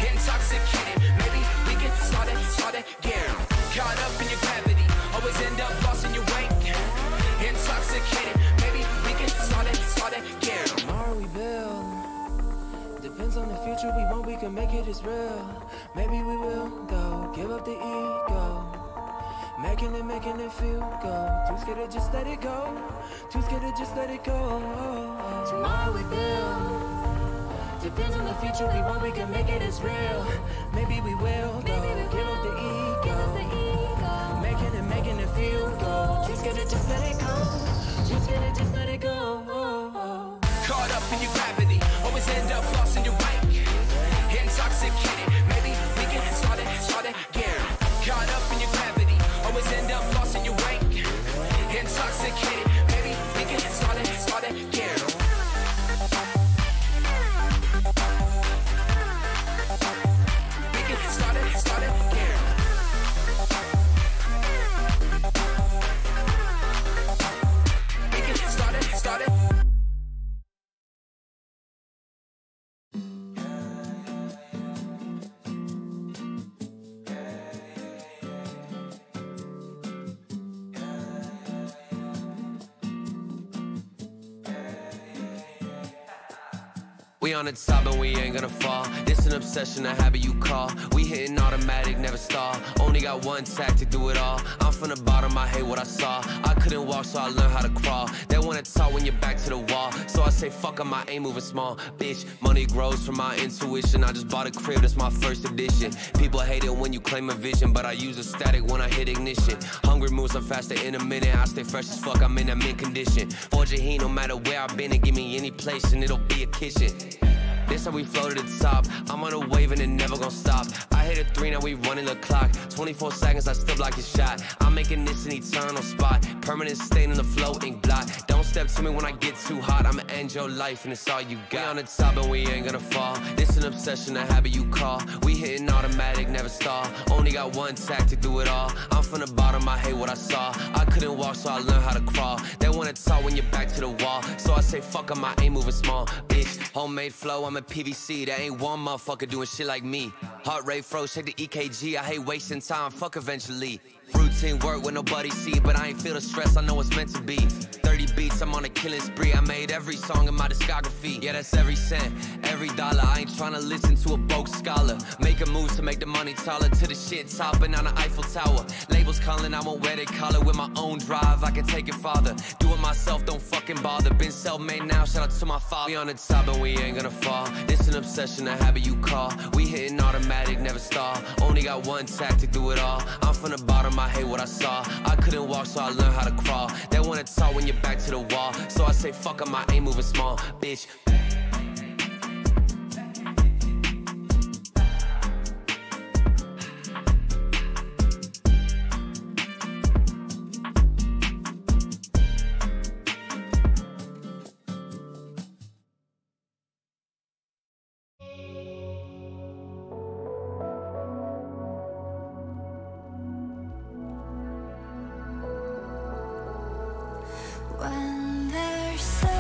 Intoxicated, maybe we can start again. Caught up in your gravity, always end up lost in your wake. Intoxicated, maybe we can start again. Tomorrow we build. Depends on the future we want, we can make it as real. Maybe we will, though. Give up the ego. Making it feel good. Too scared to just let it go. Too scared to just let it go. Tomorrow we build. Depends on the future we want, we can make it as real. Maybe we will, though. Give up the ego. Making it feel good. Too scared to just let it go. Too scared to just let it go. Caught up in your gravity, always end up lost in your wake. Intoxicated, maybe we can start again. Caught up in your gravity, always end up lost in your wake. Intoxicated, maybe we can start again. We can start again. We can start it. We on the top and we ain't gonna fall. This an obsession, a habit you call. We hitting automatic, never stall. Only got one tactic, do it all. I'm from the bottom, I hate what I saw. I couldn't walk, so I learned how to crawl. They wanna talk when you're back to the wall. So I say fuck 'em, I ain't moving small. Bitch, money grows from my intuition. I just bought a crib, that's my first edition. People hate it when you claim a vision, but I use a static when I hit ignition. Hungry moves are faster in a minute. I stay fresh as fuck, I'm in a mint condition. Forge a heat no matter where I've been, and give me any place and it'll be a kitchen. This how we flow to the top. I'm on a wave and it never gon' stop. I hit a 3, now we running the clock. 24 seconds, I still block your shot. I'm making this an eternal spot. Permanent stain on the floating block. Don't step to me when I get too hot. I'ma end your life and it's all you got. We on the top and we ain't gonna fall. This an obsession, a habit you call. We hitting automatic, never stall. Only got one tactic, do it all. I'm from the bottom, I hate what I saw. I couldn't walk, so I learned how to crawl. They wanna talk when you're back to the wall. So I say fuck 'em, I ain't moving small. Bitch, homemade flow, I'm a PVC. There ain't one motherfucker doing shit like me. Heart rate froze, shake the EKG. I hate wasting time, fuck eventually. Routine work with nobody see, but I ain't feel the stress, I know it's meant to be. 30 beats bitch, I'm on a killing spree. I made every song in my discography. Yeah, that's every cent, every dollar. I ain't tryna listen to a broke scholar. Make a move to make the money taller. To the shit topping on the Eiffel Tower. Labels calling, I won't wear their collar. With my own drive, I can take it farther. Do it myself, don't fucking bother. Been self-made now, shout out to my father. We on the top and we ain't gonna fall. It's an obsession, a habit you call. We hitting automatic, never stall. Only got one tactic, do it all. I'm from the bottom, I hate what I saw. I couldn't walk, so I learned how to crawl. They wanna talk when you're back to the wall. So I say fuck 'em, I ain't moving small, bitch. When there's silence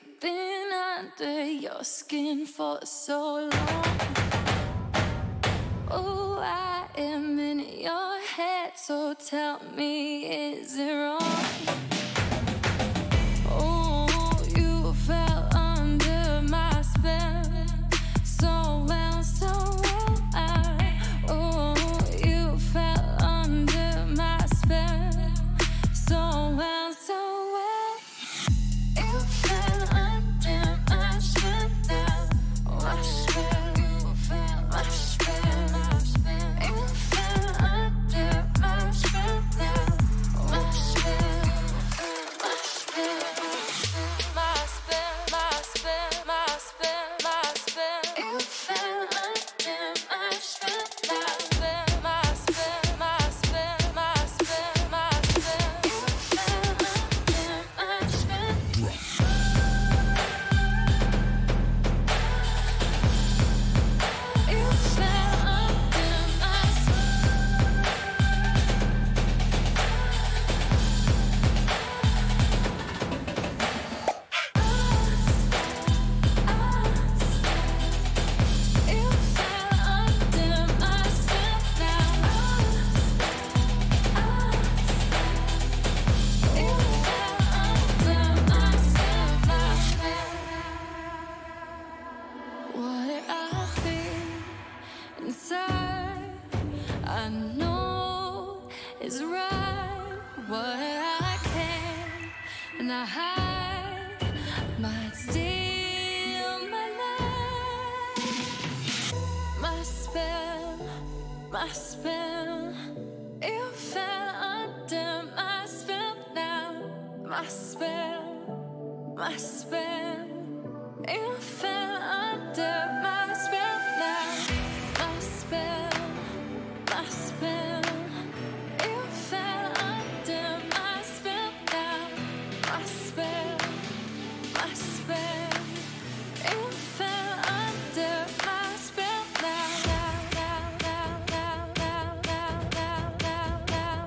We've been under your skin for so long. Oh, I am in your head, so tell me, is it wrong? Oh, you fell under my spell, so well, so well. Oh, you fell under my spell, so well, so well. You fell under my spell now, my spell, my spell. You fell under my spell now, my spell, my spell, my spell, my spell, my spell, my spell. You fell under my spell now, my spell, my spell, my spell, my spell. You fell under my spell. You fell under my You fell under my spell now. You fell under my spell now. What I feel inside, I know is right. What I can and I hide might steal my life. My spell, my spell. You fell under my spell now. My spell, my spell. You fell under my spell now. My spell, my spell. You fell under my spell now. My spell, my spell. You fell under my spell now.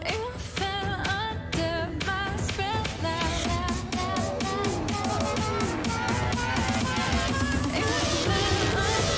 You fell under my spell now. You fell under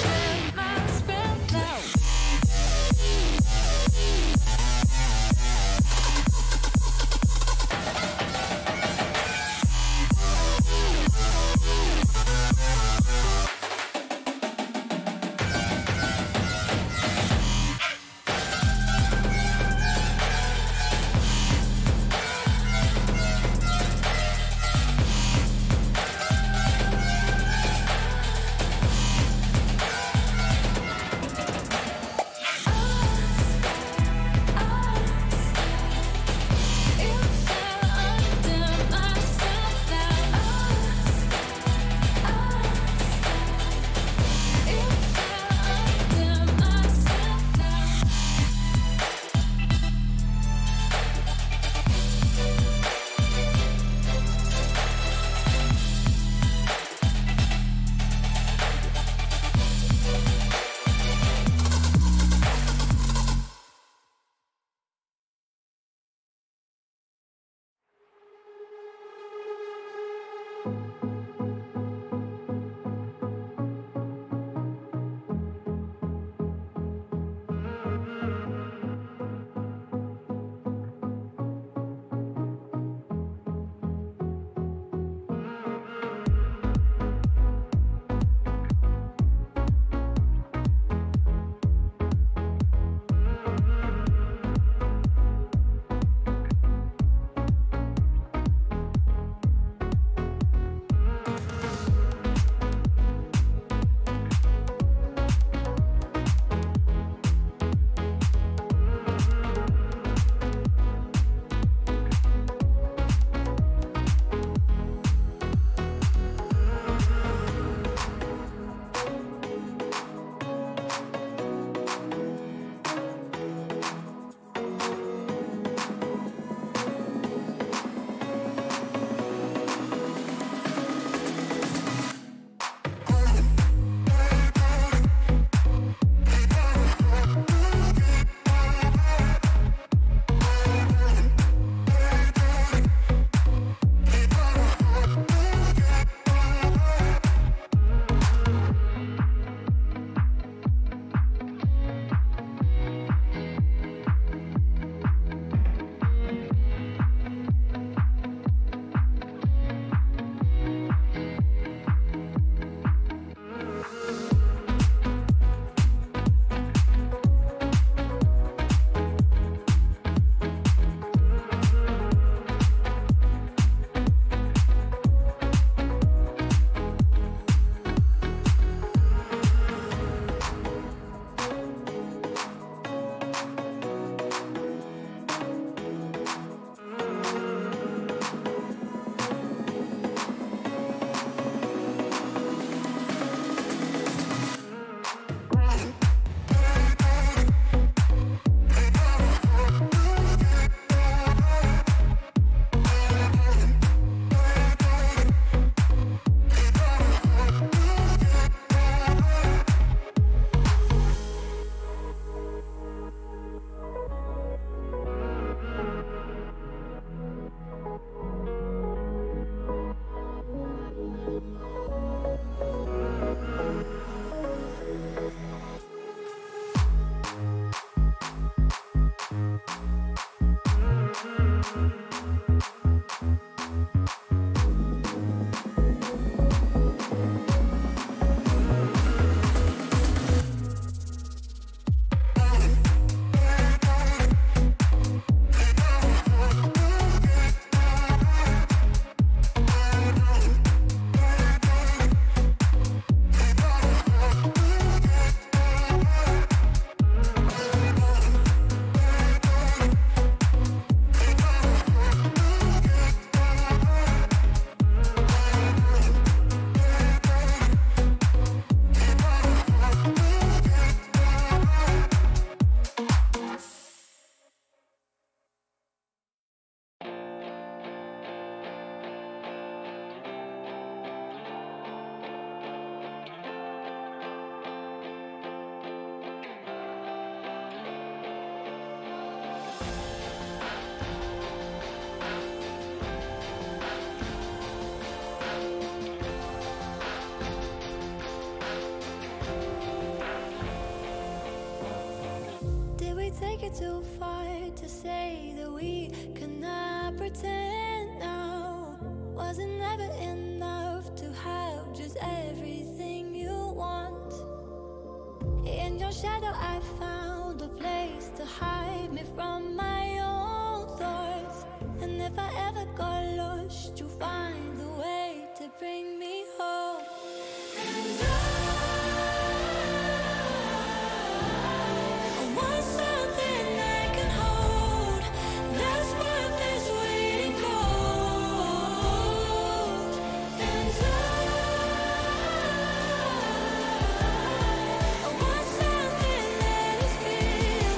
pretend now. Was it never enough to have just everything you want? In your shadow I found a place to hide me from my own thoughts. And if I ever got lost, you'll find a way to bring me home. And I want something I can hold that's worth this waiting cold. And I want something that is real,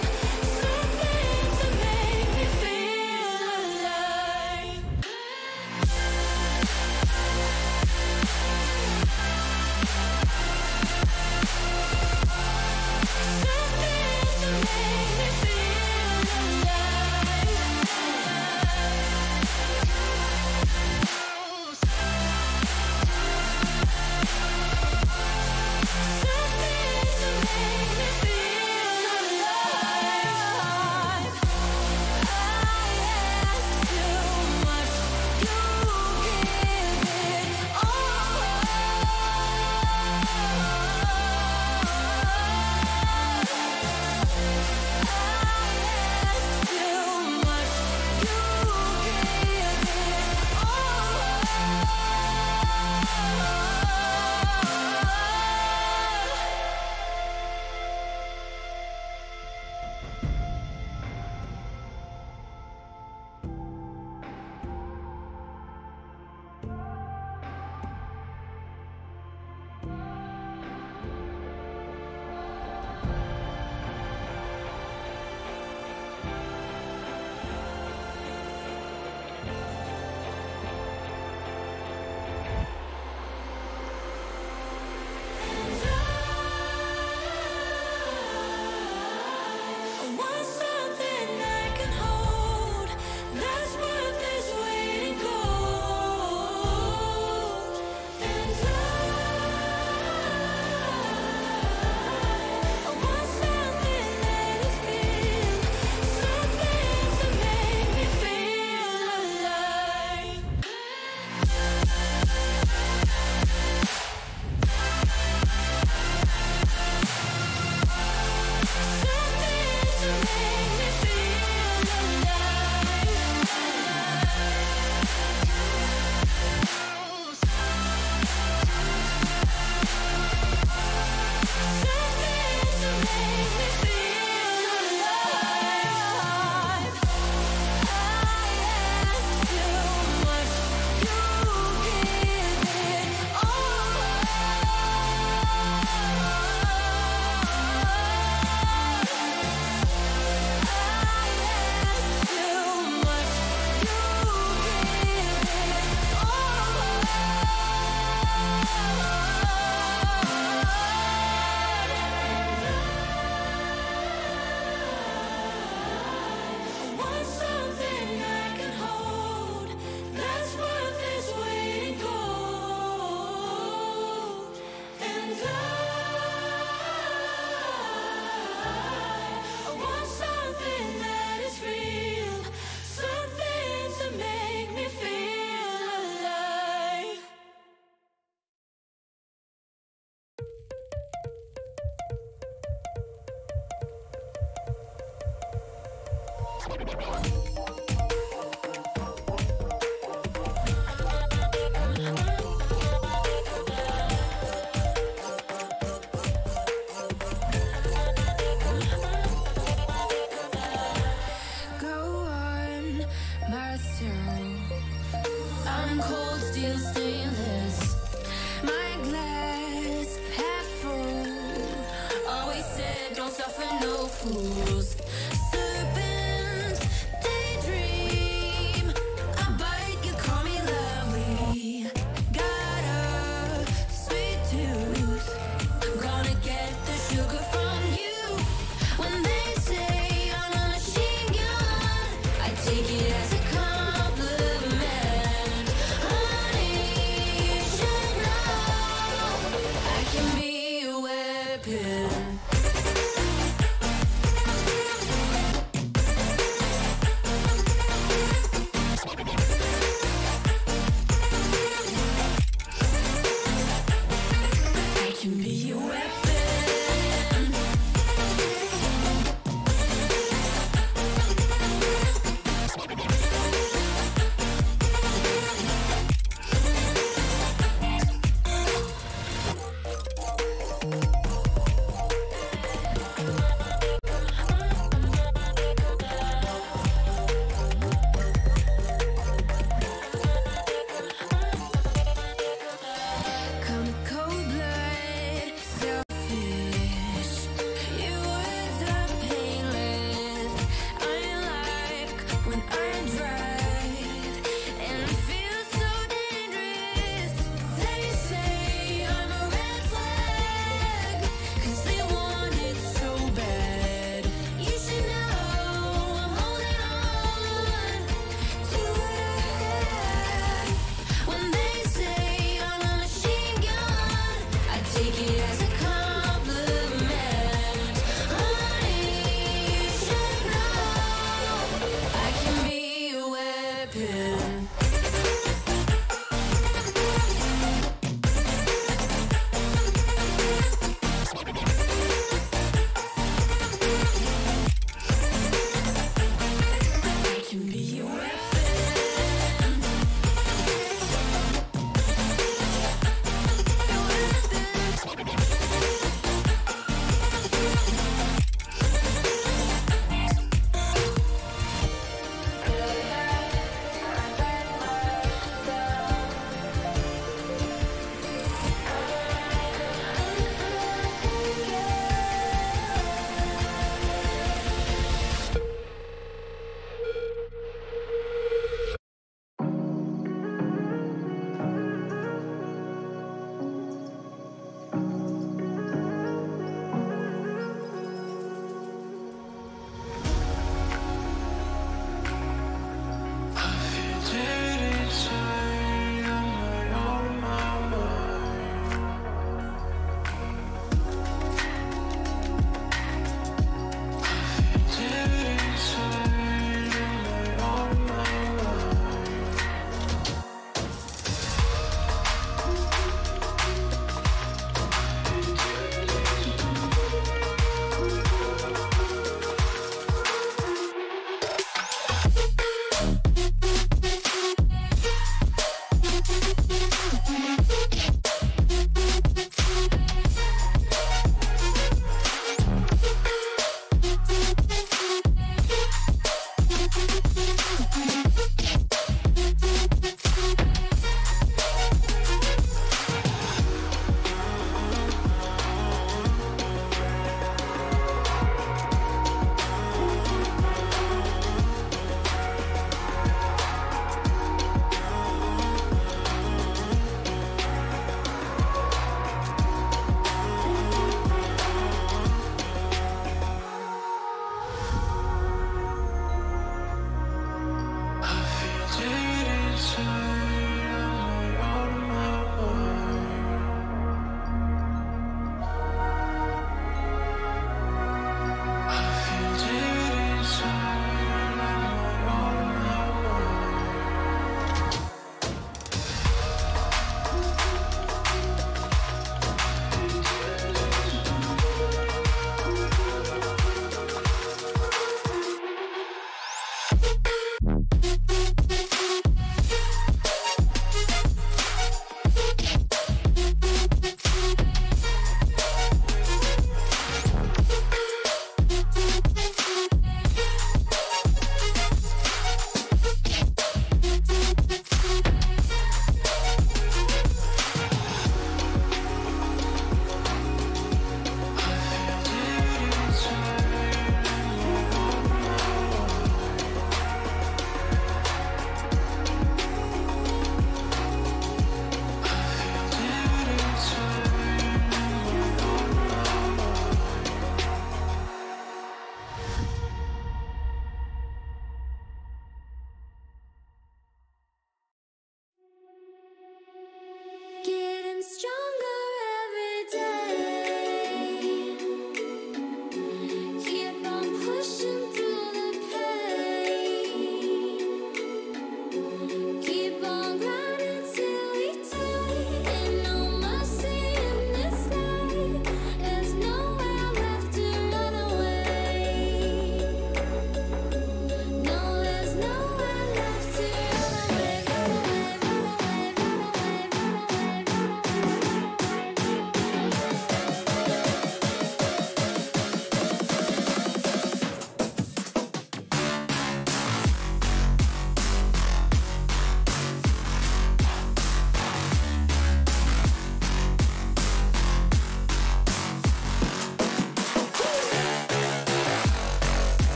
something to make me feel alive.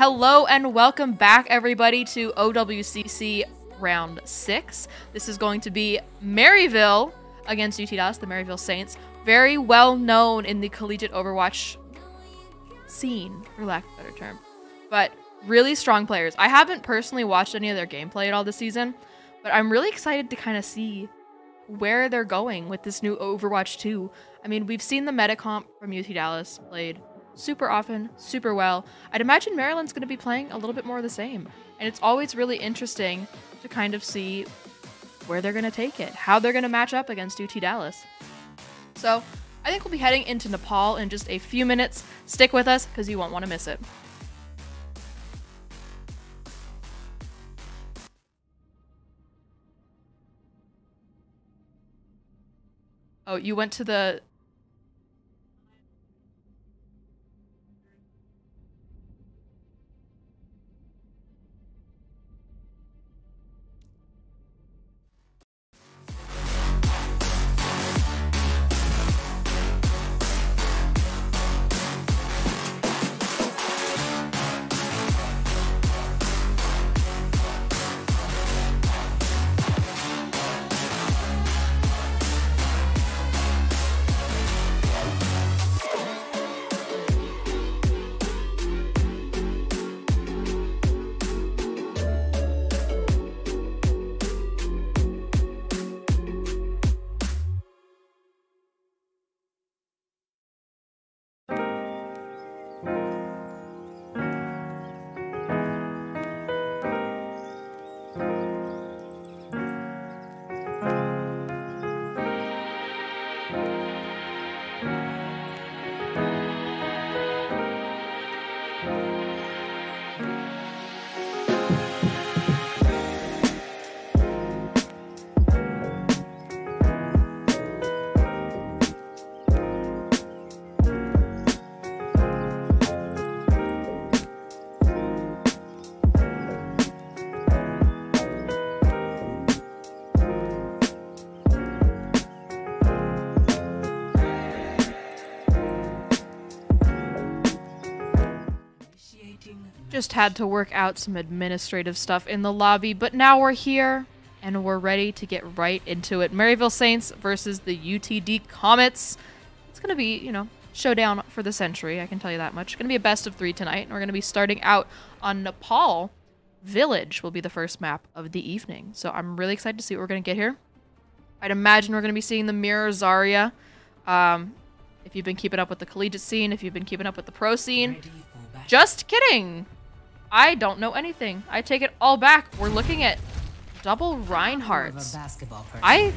Hello and welcome back, everybody, to OWCC Round 6. This is going to be Maryville against UT Dallas, the Maryville Saints. Very well known in the collegiate Overwatch scene, for lack of a better term. But really strong players. I haven't personally watched any of their gameplay at all this season, but I'm really excited to kind of see where they're going with this new Overwatch 2. I mean, we've seen the meta comp from UT Dallas played super often, super well. I'd imagine Maryland's going to be playing a little bit more of the same. And it's always really interesting to kind of see where they're going to take it, how they're going to match up against UT Dallas. So I think we'll be heading into Nepal in just a few minutes. Stick with us because you won't want to miss it. Oh, you went to the... Just had to work out some administrative stuff in the lobby, but now we're here and we're ready to get right into it. Maryville Saints versus the UTD Comets. It's going to be, you know, showdown for the century, I can tell you that much. It's going to be a best of 3 tonight, and we're going to be starting out on Nepal. Village will be the first map of the evening, so I'm really excited to see what we're going to get here. I'd imagine we're going to be seeing the Mirror Zarya. If you've been keeping up with the collegiate scene, if you've been keeping up with the pro scene. Just kidding! I don't know anything. I take it all back. We're looking at double Reinhardts. I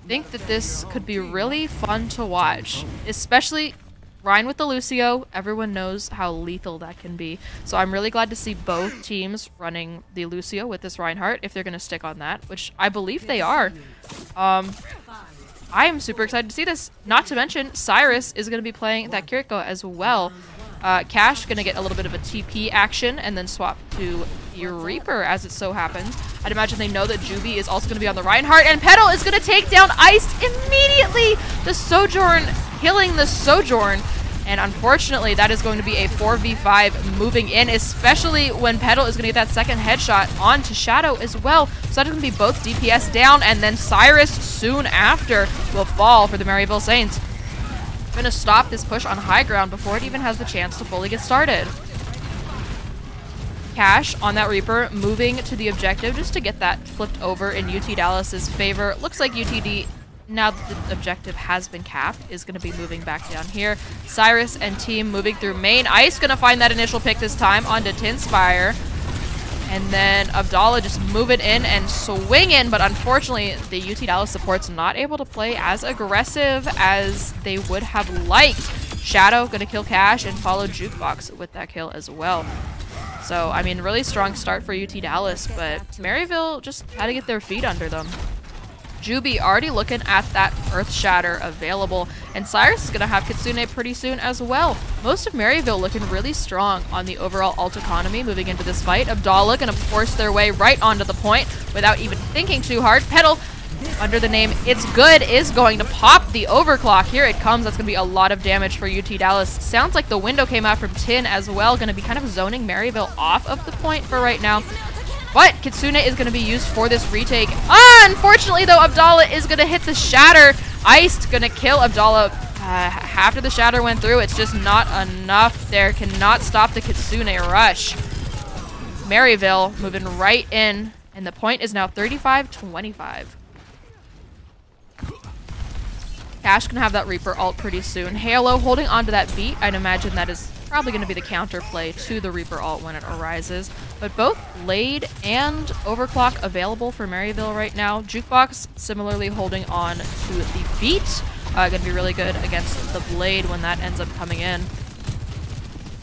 think that this could be really fun to watch, especially Ryan with the Lucio. Everyone knows how lethal that can be. So I'm really glad to see both teams running the Lucio with this Reinhardt, if they're going to stick on that, which I believe they are. I am super excited to see this. Not to mention, Cyrus is going to be playing that Kiriko as well. Cash gonna get a little bit of a TP action and then swap to the Reaper as it so happens. I'd imagine they know that Juby is also gonna be on the Reinhardt, and Petal is gonna take down Iced immediately! The Sojourn killing the Sojourn, and unfortunately that is going to be a 4v5 moving in, especially when Petal is gonna get that second headshot onto Shadow as well. So that is gonna be both DPS down, and then Cyrus soon after will fall for the Maryville Saints. Gonna stop this push on high ground before it even has the chance to fully get started. Cash on that Reaper, moving to the objective just to get that flipped over in UT Dallas's favor. Looks like UTD, now that the objective has been capped, is gonna be moving back down here. Cyrus and team moving through main. Ice gonna find that initial pick this time onto Tinspire. And then Abdallah just moving in and swinging, but unfortunately the UT Dallas support's not able to play as aggressive as they would have liked. Shadow gonna kill Cash and follow Jukebox with that kill as well. So, I mean, really strong start for UT Dallas, but Maryville just had to get their feet under them. Juby already looking at that Earth Shatter available, and Cyrus is going to have Kitsune pretty soon as well. Most of Maryville looking really strong on the overall ult economy moving into this fight. Abdallah going to force their way right onto the point without even thinking too hard. Petal under the name It's Good is going to pop the overclock. Here it comes. That's going to be a lot of damage for UT Dallas. Sounds like the window came out from Tin as well. Going to be kind of zoning Maryville off of the point for right now. But Kitsune is going to be used for this retake. Unfortunately, though, Abdallah is going to hit the Shatter. Iced going to kill Abdallah after the Shatter went through. It's just not enough there. Cannot stop the Kitsune rush. Maryville moving right in. And the point is now 35-25. Cash can have that Reaper ult pretty soon. Halo holding onto that beat. I'd imagine that is probably going to be the counterplay to the Reaper ult when it arises. But both Blade and Overclock available for Maryville right now. Jukebox similarly holding on to the beat. Going to be really good against the Blade when that ends up coming in.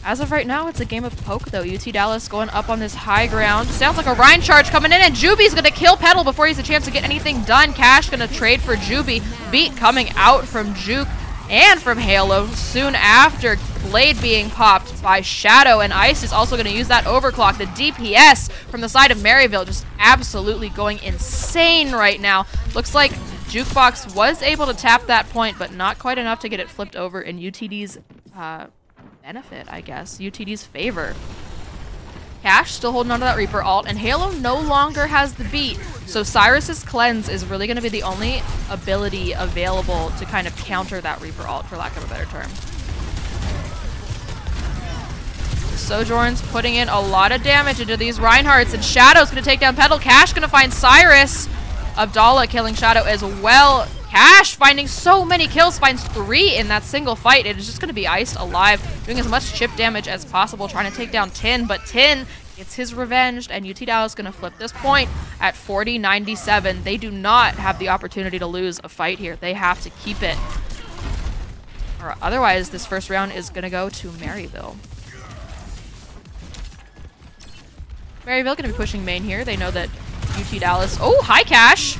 As of right now, it's a game of poke, though. UT Dallas going up on this high ground. Sounds like a Rhine charge coming in, and Juby's going to kill Petal before he has a chance to get anything done. Cash going to trade for Juby. Beat coming out from Juke and from Halo soon after. Blade being popped by Shadow, and Ice is also going to use that overclock. The DPS from the side of Maryville just absolutely going insane right now. Looks like Jukebox was able to tap that point, but not quite enough to get it flipped over in UTD's benefit, I guess. UTD's favor. Cash still holding on to that Reaper ult, and Halo no longer has the beat, so Cyrus's Cleanse is really going to be the only ability available to kind of counter that Reaper ult, for lack of a better term. Sojourn's putting in a lot of damage into these Reinhardts, and Shadow's going to take down Petal. Cash going to find Cyrus. Abdallah killing Shadow as well. Cash finding so many kills, finds 3 in that single fight. It is just going to be iced alive, doing as much chip damage as possible, trying to take down Tin, but Tin gets his revenge, and UT Dallas is going to flip this point at 40-97. They do not have the opportunity to lose a fight here. They have to keep it. Or otherwise, this first round is going to go to Maryville. Maryville going to be pushing main here. They know that UT Dallas... Oh, hi, Cash!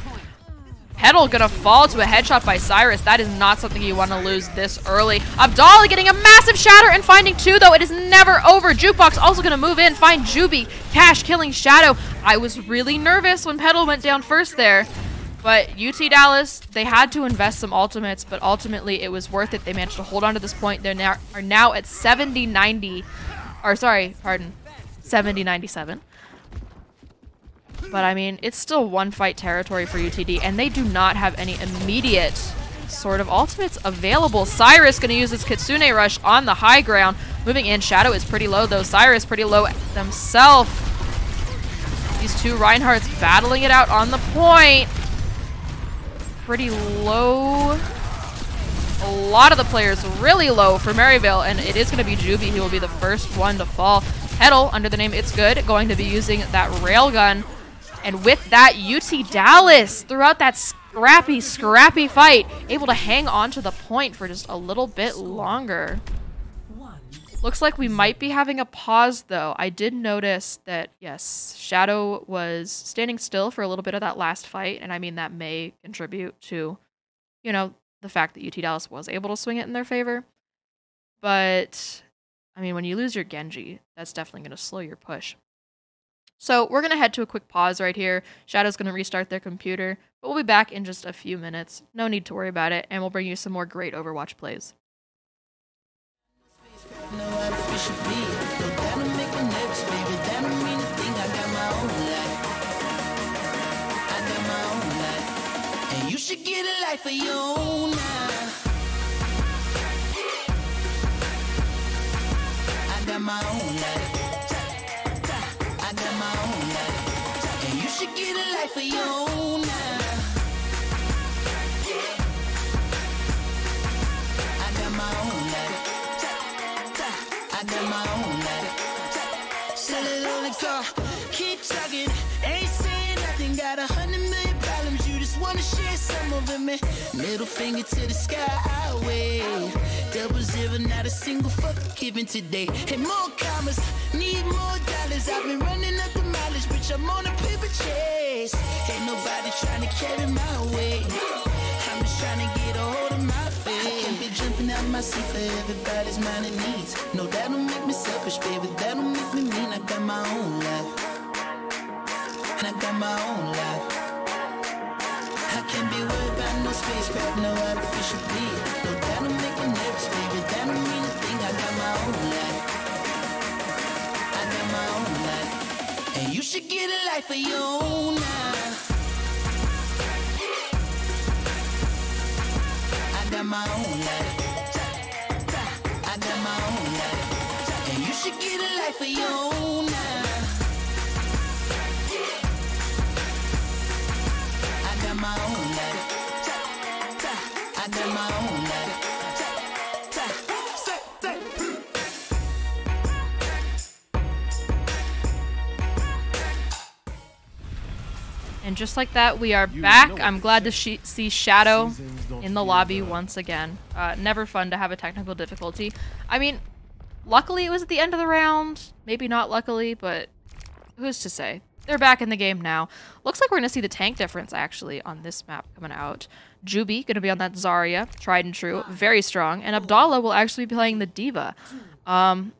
Petal gonna fall to a headshot by Cyrus. That is not something you want to lose this early. Abdallah getting a massive Shatter and finding 2, though. It is never over. Jukebox also gonna move in, find Juby. Cash killing Shadow. I was really nervous when Petal went down first there. But UT Dallas, they had to invest some ultimates, but ultimately it was worth it. They managed to hold on to this point. They are now at 70-90. Or sorry, pardon. 70-97. But I mean, it's still one fight territory for UTD, and they do not have any immediate sort of ultimates available. Cyrus going to use his Kitsune Rush on the high ground. Moving in, Shadow is pretty low, though. Cyrus pretty low themselves. These two Reinhardts battling it out on the point. Pretty low. A lot of the players really low for Maryville, and it is going to be Juby who will be the first one to fall. Petal, under the name It's Good, going to be using that railgun. And with that, UT Dallas, throughout that scrappy fight, able to hang on to the point for just a little bit longer. Looks like we might be having a pause, though. I did notice that, yes, Shadow was standing still for a little bit of that last fight, and I mean, that may contribute to, you know, the fact that UT Dallas was able to swing it in their favor. But, I mean, when you lose your Genji, that's definitely going to slow your push. So we're going to head to a quick pause right here. Shadow's going to restart their computer, but we'll be back in just a few minutes. No need to worry about it, and we'll bring you some more great Overwatch plays. You should get a life of your own now. I got my own life. I got my own life. And you should get a life of your own now. I got my own life. I got my own life. Sell it on the car. Keep talking. Ain't saying nothing. Got 100 million problems. You just wanna share some of them. Middle finger to the sky. I wave. 00, not a single fuck given today. And more commas, need more dollars. I've been running up the mileage, bitch. I'm on a paper chase. Ain't nobody trying to carry my weight. I'm just trying to get a hold of my faith. I can't be jumping out my seat for everybody's mind and needs. No, that don't make me selfish, baby. That don't make me mean. I got my own life. And I got my own life. I can't be worried about no spacecraft, no artificial beat. No, that'll make it next, baby. That don't mean a thing. I got my own life. I got my own life. And you should get a life of your own now. I got my own life. I got my own life. And you should get a life of your own now. I got my own life. I got my own life. And just like that, we are back. I'm glad to see Shadow in the lobby once again. Never fun to have a technical difficulty. I mean, luckily it was at the end of the round. Maybe not luckily, but who's to say? They're back in the game now. Looks like we're going to see the tank difference, actually, on this map coming out. Juby going to be on that Zarya, tried and true, very strong. And Abdallah will actually be playing the D.Va. I'm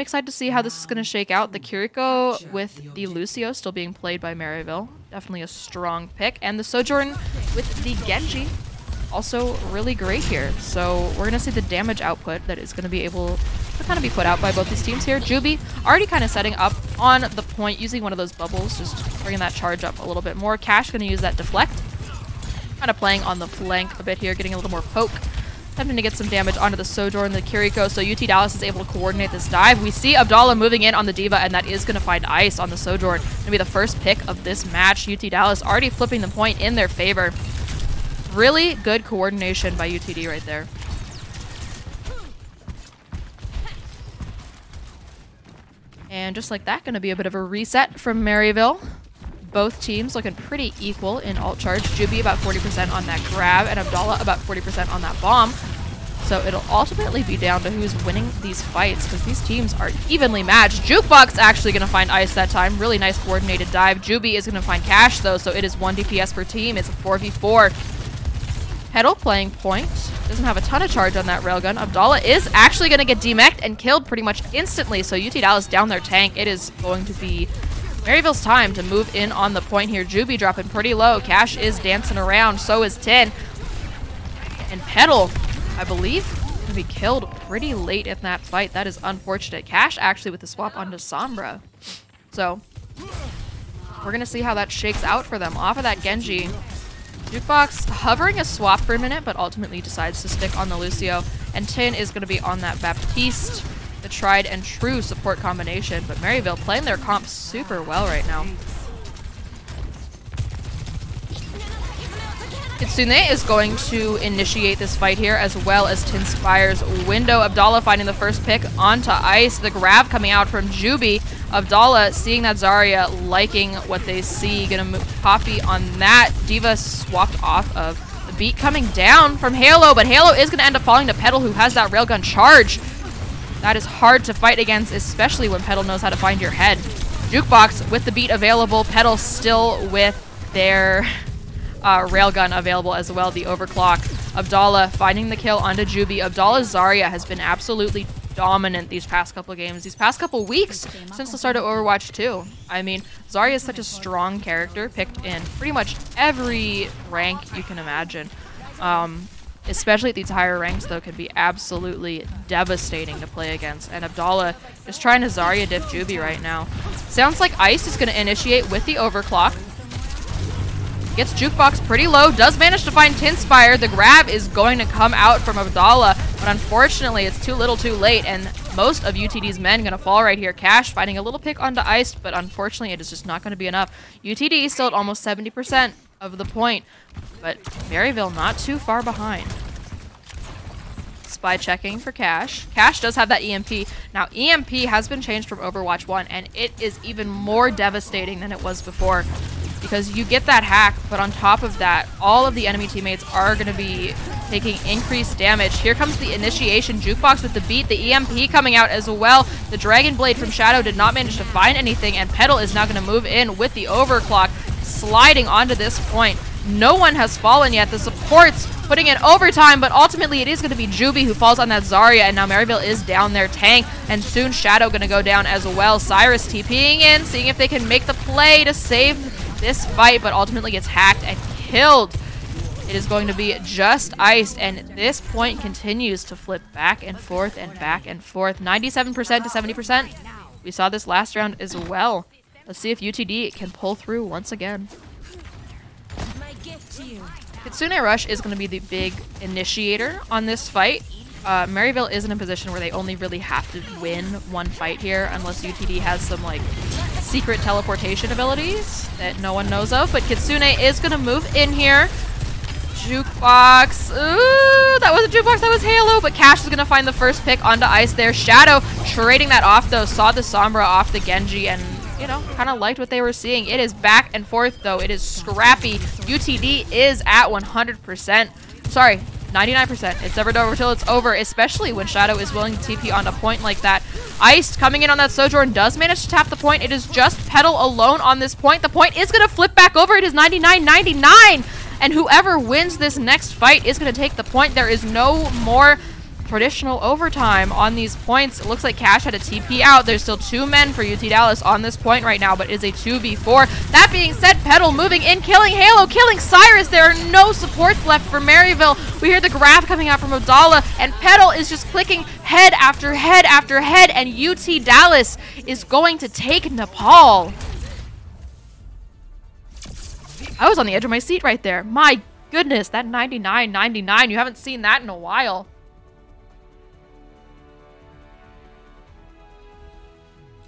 excited to see how this is going to shake out. The Kiriko with the Lucio still being played by Maryville. Definitely a strong pick. And the Sojourn with the Genji. Also really great here. So we're going to see the damage output that is going to be able to kind of be put out by both these teams here. Juby already kind of setting up on the point, using one of those bubbles, just bringing that charge up a little bit more. Cash going to use that deflect. Kind of playing on the flank a bit here, getting a little more poke. Attempting to get some damage onto the Sojourn, the Kiriko, so UT Dallas is able to coordinate this dive. We see Abdallah moving in on the D.Va, and that is going to find ice on the Sojourn. Going to be the first pick of this match. UT Dallas already flipping the point in their favor. Really good coordination by UTD right there. And just like that, going to be a bit of a reset from Maryville. Both teams looking pretty equal in ult charge. Juby about 40% on that grab, and Abdallah about 40% on that bomb. So it'll ultimately be down to who's winning these fights, because these teams are evenly matched. Jukebox actually going to find ice that time. Really nice coordinated dive. Juby is going to find Cash, though, so it is 1 DPS per team. It's a 4v4. Petal playing point. Doesn't have a ton of charge on that railgun. Abdallah is actually going to get demeched and killed pretty much instantly, so UT Dallas down their tank. It is going to be Maryville's time to move in on the point here. Juby dropping pretty low. Cash is dancing around. So is Tin. And Petal, I believe, going to be killed pretty late in that fight. That is unfortunate. Cash actually with the swap onto Sombra. So we're going to see how that shakes out for them. Off of that Genji. Jukebox hovering a swap for a minute, but ultimately decides to stick on the Lucio. And Tin is going to be on that Baptiste. The tried and true support combination, but Maryville playing their comp super well right now. Kitsune is going to initiate this fight here, as well as Tinspire's window. Abdallah finding the first pick onto ice. The grab coming out from Juby. Abdallah seeing that Zarya, liking what they see. Gonna move Poppy on that. D.Va swapped off of the beat coming down from Halo, but Halo is gonna end up falling to Petal, who has that railgun charge. That is hard to fight against, especially when Petal knows how to find your head. Jukebox with the beat available. Petal still with their railgun available as well, the overclock. Abdallah finding the kill onto Juby. Abdallah's Zarya has been absolutely dominant these past couple games, these past couple weeks since the start of Overwatch 2. I mean, Zarya is such a strong character, picked in pretty much every rank you can imagine. Especially at these higher ranks, though, can be absolutely devastating to play against. And Abdallah is trying to Zarya diff Juby right now. Sounds like Ice is going to initiate with the overclock. Gets Jukebox pretty low. Does manage to find Tinspire. The grab is going to come out from Abdallah. But unfortunately, it's too little too late. And most of UTD's men going to fall right here. Cash finding a little pick onto Ice. But unfortunately, it is just not going to be enough. UTD still at almost 70% of the point. But Maryville not too far behind. Spy checking for Cash. Cash does have that EMP. Now, EMP has been changed from Overwatch 1. And it is even more devastating than it was before. Because you get that hack, but on top of that, all of the enemy teammates are going to be taking increased damage. Here comes the initiation. Jukebox with the beat, the EMP coming out as well. The Dragon Blade from Shadow did not manage to find anything, and Petal is now going to move in with the overclock, sliding onto this point. No one has fallen yet. The supports putting in overtime, but ultimately it is going to be Juby who falls on that Zarya, and now Maryville is down their tank, and soon Shadow going to go down as well. Cyrus TPing in, seeing if they can make the play to save this fight, but ultimately gets hacked and killed. It is going to be just iced, and this point continues to flip back and forth and back and forth. 97% to 70%. We saw this last round as well. Let's see if UTD can pull through once again. Kitsune Rush is going to be the big initiator on this fight. Maryville is in a position where they only really have to win one fight here, unless UTD has some like secret teleportation abilities that no one knows of. But Kitsune is going to move in here. Jukebox. Ooh, that wasn't Jukebox, that was Halo. But Cash is going to find the first pick onto ice there. Shadow trading that off though. Saw the Sombra off the Genji and, you know, kind of liked what they were seeing. It is back and forth though. It is scrappy. UTD is at 100%. Sorry, 99%. It's never over till it's over, especially when Shadow is willing to TP on a point like that. Iced coming in on that Sojourn does manage to tap the point. It is just Petal alone on this point. The point is going to flip back over. It is 99-99. And whoever wins this next fight is going to take the point. There is no more traditional overtime on these points. It looks like Cash had a TP out. There's still 2 men for UT Dallas on this point right now, but it is a 2v4. That being said, Petal moving in, killing Halo, killing Cyrus. There are no supports left for Maryville. We hear the grab coming out from Odala, and Petal is just clicking head after head after head, and UT Dallas is going to take Nepal. I was on the edge of my seat right there. My goodness, that 99-99. You haven't seen that in a while.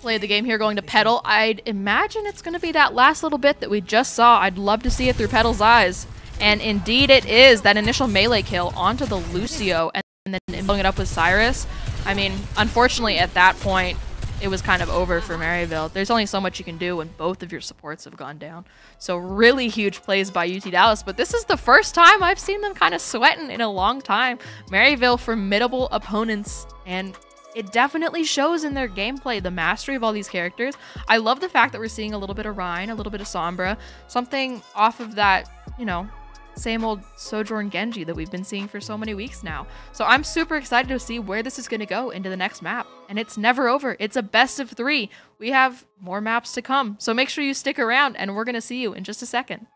Play the game here going to Petal. I'd imagine it's going to be that last little bit that we just saw. I'd love to see it through Petal's eyes. And indeed it is. That initial melee kill onto the Lucio and then blowing it up with Cyrus. I mean, unfortunately at that point, it was kind of over for Maryville. There's only so much you can do when both of your supports have gone down. So really huge plays by UT Dallas, but this is the first time I've seen them kind of sweating in a long time. Maryville, formidable opponents, and it definitely shows in their gameplay, the mastery of all these characters. I love the fact that we're seeing a little bit of Rhine, a little bit of Sombra, something off of that, you know, same old Sojourn Genji that we've been seeing for so many weeks now. So I'm super excited to see where this is going to go into the next map. And it's never over. It's a best of 3. We have more maps to come. So make sure you stick around and we're going to see you in just a second.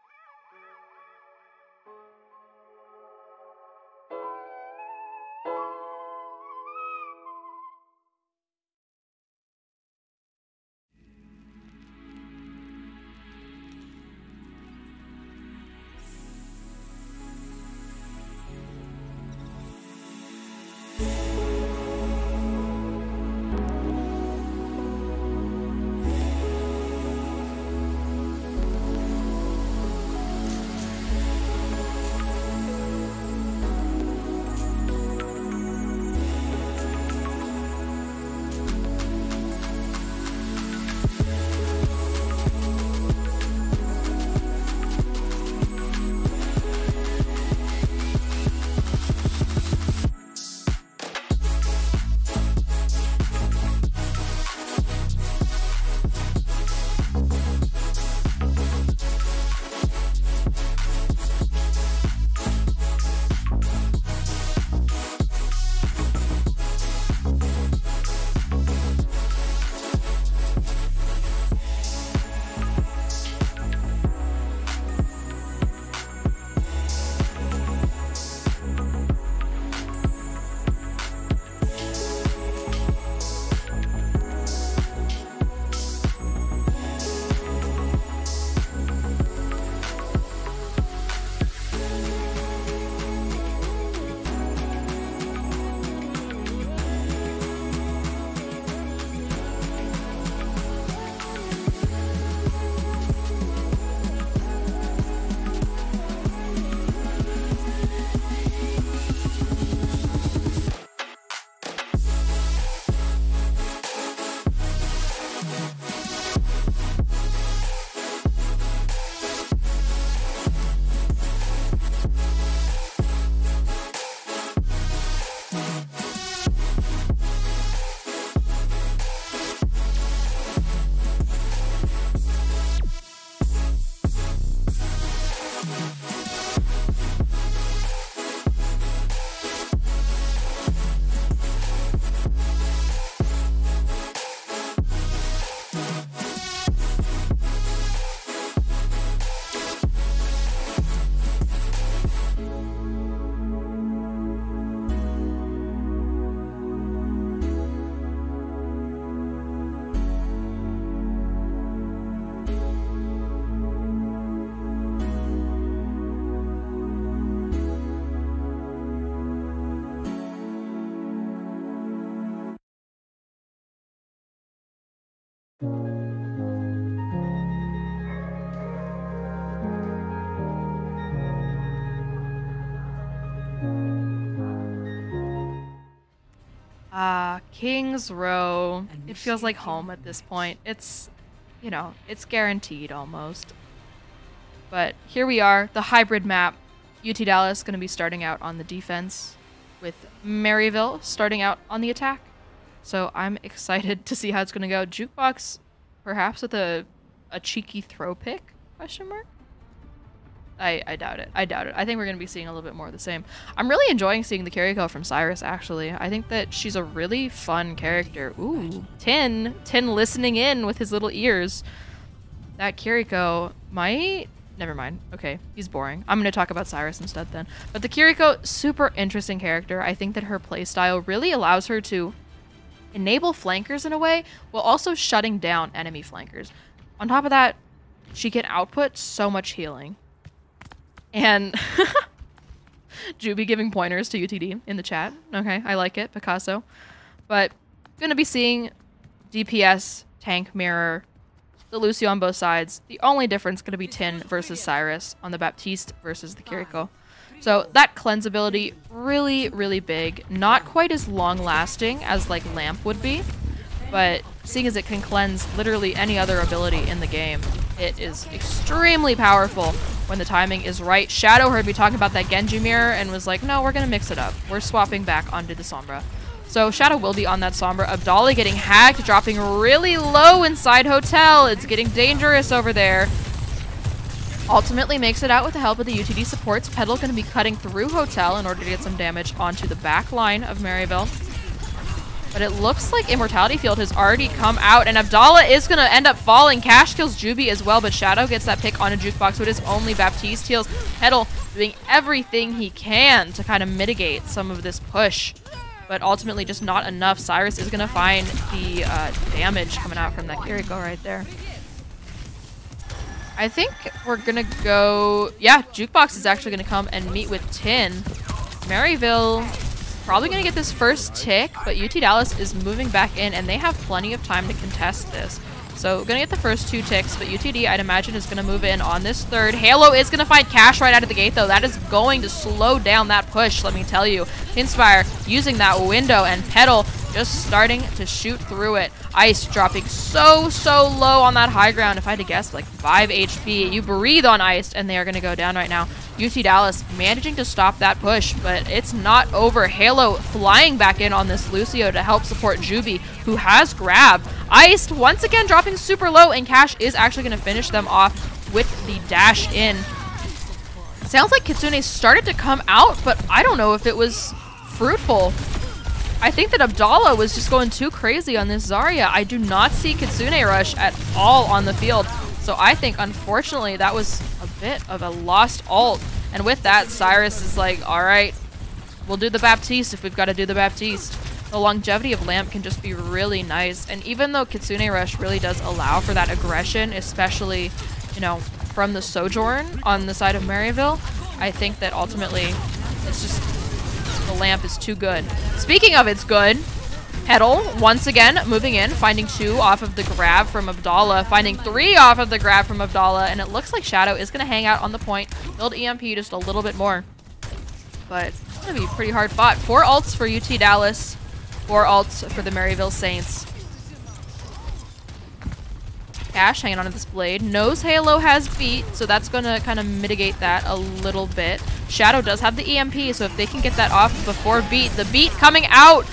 King's Row. It feels like home at this point. It's, you know, it's guaranteed almost. But here we are, the hybrid map. UT Dallas going to be starting out on the defense with Maryville starting out on the attack. So I'm excited to see how it's going to go. Jukebox, perhaps with a cheeky throw pick, question mark? I doubt it. I doubt it. I think we're going to be seeing a little bit more of the same. I'm really enjoying seeing the Kiriko from Cyrus, actually. I think that she's a really fun character. Ooh, Tin listening in with his little ears. That Kiriko might... Never mind. Okay, he's boring. I'm going to talk about Cyrus instead then. But the Kiriko, super interesting character. I think that her playstyle really allows her to enable flankers in a way while also shutting down enemy flankers. On top of that, she can output so much healing. And Juby giving pointers to UTD in the chat. Okay, I like it, Picasso. But going to be seeing DPS, tank, mirror, the Lucio on both sides. The only difference going to be Tin versus Cyrus on the Baptiste versus the Kiriko. So that cleanse ability, really, really big. Not quite as long lasting as like Lamp would be, but seeing as it can cleanse literally any other ability in the game, it is extremely powerful when the timing is right. Shadow heard me talking about that Genji mirror and was like, no, we're going to mix it up. We're swapping back onto the Sombra. So Shadow will be on that Sombra. Abdallah getting hacked, dropping really low inside Hotel. It's getting dangerous over there. Ultimately makes it out with the help of the UTD supports. Petal going to be cutting through Hotel in order to get some damage onto the back line of Maryville. But it looks like Immortality Field has already come out, and Abdallah is going to end up falling. Cash kills Juby as well, but Shadow gets that pick on a Jukebox, so it is only Baptiste heals. Petal doing everything he can to kind of mitigate some of this push, but ultimately just not enough. Cyrus is going to find the damage coming out from that Kiriko right there. I think we're going to go... Yeah, Jukebox is actually going to come and meet with Tin. Maryville... probably going to get this first tick, but UT Dallas is moving back in, and they have plenty of time to contest this. So we're going to get the first 2 ticks, but UTD, I'd imagine, is going to move in on this third. Halo is going to find Cash right out of the gate, though. That is going to slow down that push, let me tell you. Inspire using that window, and Petal just starting to shoot through it. Ice dropping so low on that high ground. If I had to guess, like 5 HP. You breathe on Ice, and they are going to go down right now. UT Dallas managing to stop that push, but it's not over. Halo flying back in on this Lucio to help support Juby, who has grab. Iced once again dropping super low, and Cash is actually going to finish them off with the dash in. Sounds like Kitsune started to come out, but I don't know if it was fruitful. I think that Abdallah was just going too crazy on this Zarya. I do not see Kitsune Rush at all on the field. So I think, unfortunately, that was a bit of a lost ult. And with that, Cyrus is like, all right, we'll do the Baptiste if we've got to do the Baptiste. The longevity of Lamp can just be really nice. And even though Kitsune Rush really does allow for that aggression, especially, you know, from the Sojourn on the side of Maryville, I think that ultimately it's just the Lamp is too good. Speaking of it's good, Petal, once again, moving in, finding 2 off of the grab from Abdallah, finding 3 off of the grab from Abdallah, and it looks like Shadow is going to hang out on the point, build EMP just a little bit more. But it's going to be pretty hard fought. 4 ults for UT Dallas, 4 ults for the Maryville Saints. Cash hanging on to this blade. Knows Halo has beat, so that's going to kind of mitigate that a little bit. Shadow does have the EMP, so if they can get that off before beat, the beat coming out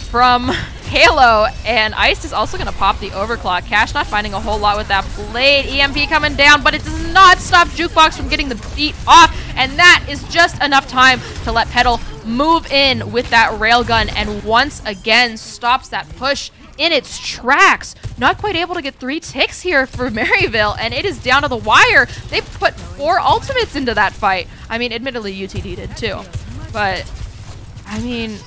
from Halo, and Ice is also going to pop the overclock. Cash not finding a whole lot with that blade. EMP coming down, but it does not stop Jukebox from getting the beat off, and that is just enough time to let Petal move in with that railgun, and once again stops that push in its tracks. Not quite able to get 3 ticks here for Maryville, and it is down to the wire. They put 4 ultimates into that fight. I mean, admittedly, UTD did too, but I mean,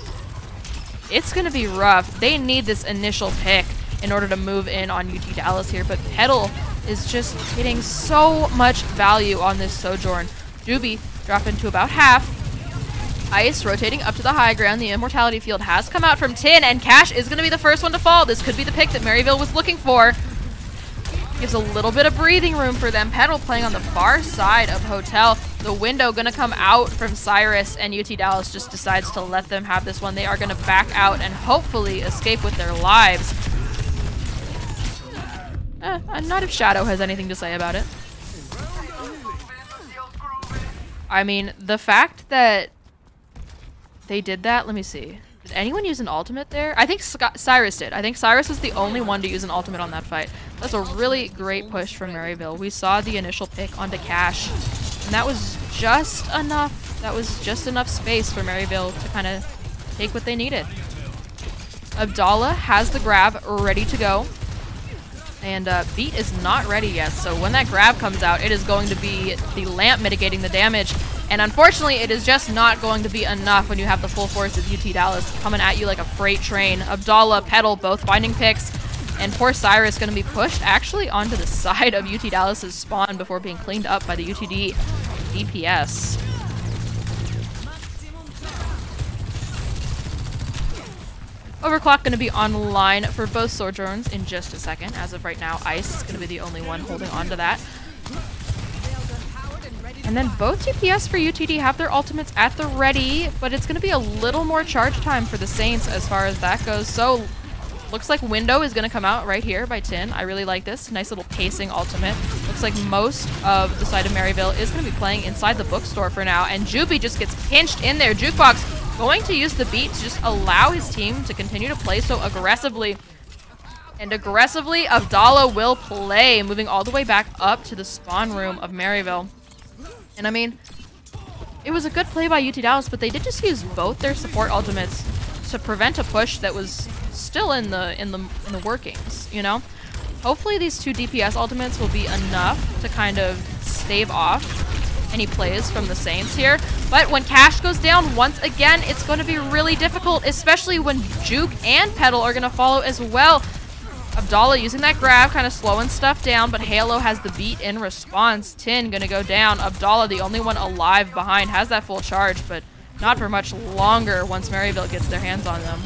it's going to be rough. They need this initial pick in order to move in on UT Dallas here, but Petal is just getting so much value on this Sojourn. Juby dropping to about half. Ice rotating up to the high ground. The Immortality Field has come out from Tin, and Cash is going to be the first one to fall. This could be the pick that Maryville was looking for. Gives a little bit of breathing room for them. Petal playing on the far side of Hotel. The window gonna come out from Cyrus, and UT Dallas just decides to let them have this one. They are gonna back out and hopefully escape with their lives. Not if Shadow has anything to say about it. I mean, the fact that they did that, let me see. Did anyone use an ultimate there? I think Cyrus did. I think Cyrus was the only one to use an ultimate on that fight. That's a really great push from Maryville. We saw the initial pick onto Cash, and that was just enough. That was just enough space for Maryville to kind of take what they needed. Abdallah has the grab ready to go. And Beat is not ready yet, so when that grab comes out, it is going to be the lamp mitigating the damage. And unfortunately, it is just not going to be enough when you have the full force of UT Dallas coming at you like a freight train. Abdallah, Petal, both finding picks. And poor Cyrus going to be pushed actually onto the side of UT Dallas's spawn before being cleaned up by the UTD DPS. Overclock going to be online for both Sojourns in just a second. As of right now, Ice is going to be the only one holding on to that. And then both DPS for UTD have their ultimates at the ready, but it's going to be a little more charge time for the Saints as far as that goes. So looks like Window is going to come out right here by Tin. I really like this. Nice little pacing ultimate. Looks like most of the side of Maryville is going to be playing inside the bookstore for now. And Juby just gets pinched in there. Jukebox going to use the beat to just allow his team to continue to play so aggressively. And aggressively, Abdallah will play, moving all the way back up to the spawn room of Maryville. And I mean, it was a good play by UT Dallas, but they did just use both their support ultimates to prevent a push that was still in the workings, you know? Hopefully these two DPS ultimates will be enough to kind of stave off any plays from the Saints here. But when Cash goes down once again, it's going to be really difficult, especially when Juke and Petal are going to follow as well. Abdallah using that grab, kind of slowing stuff down, but Halo has the beat in response. Tin gonna go down. Abdallah, the only one alive behind, has that full charge, but not for much longer once Maryville gets their hands on them.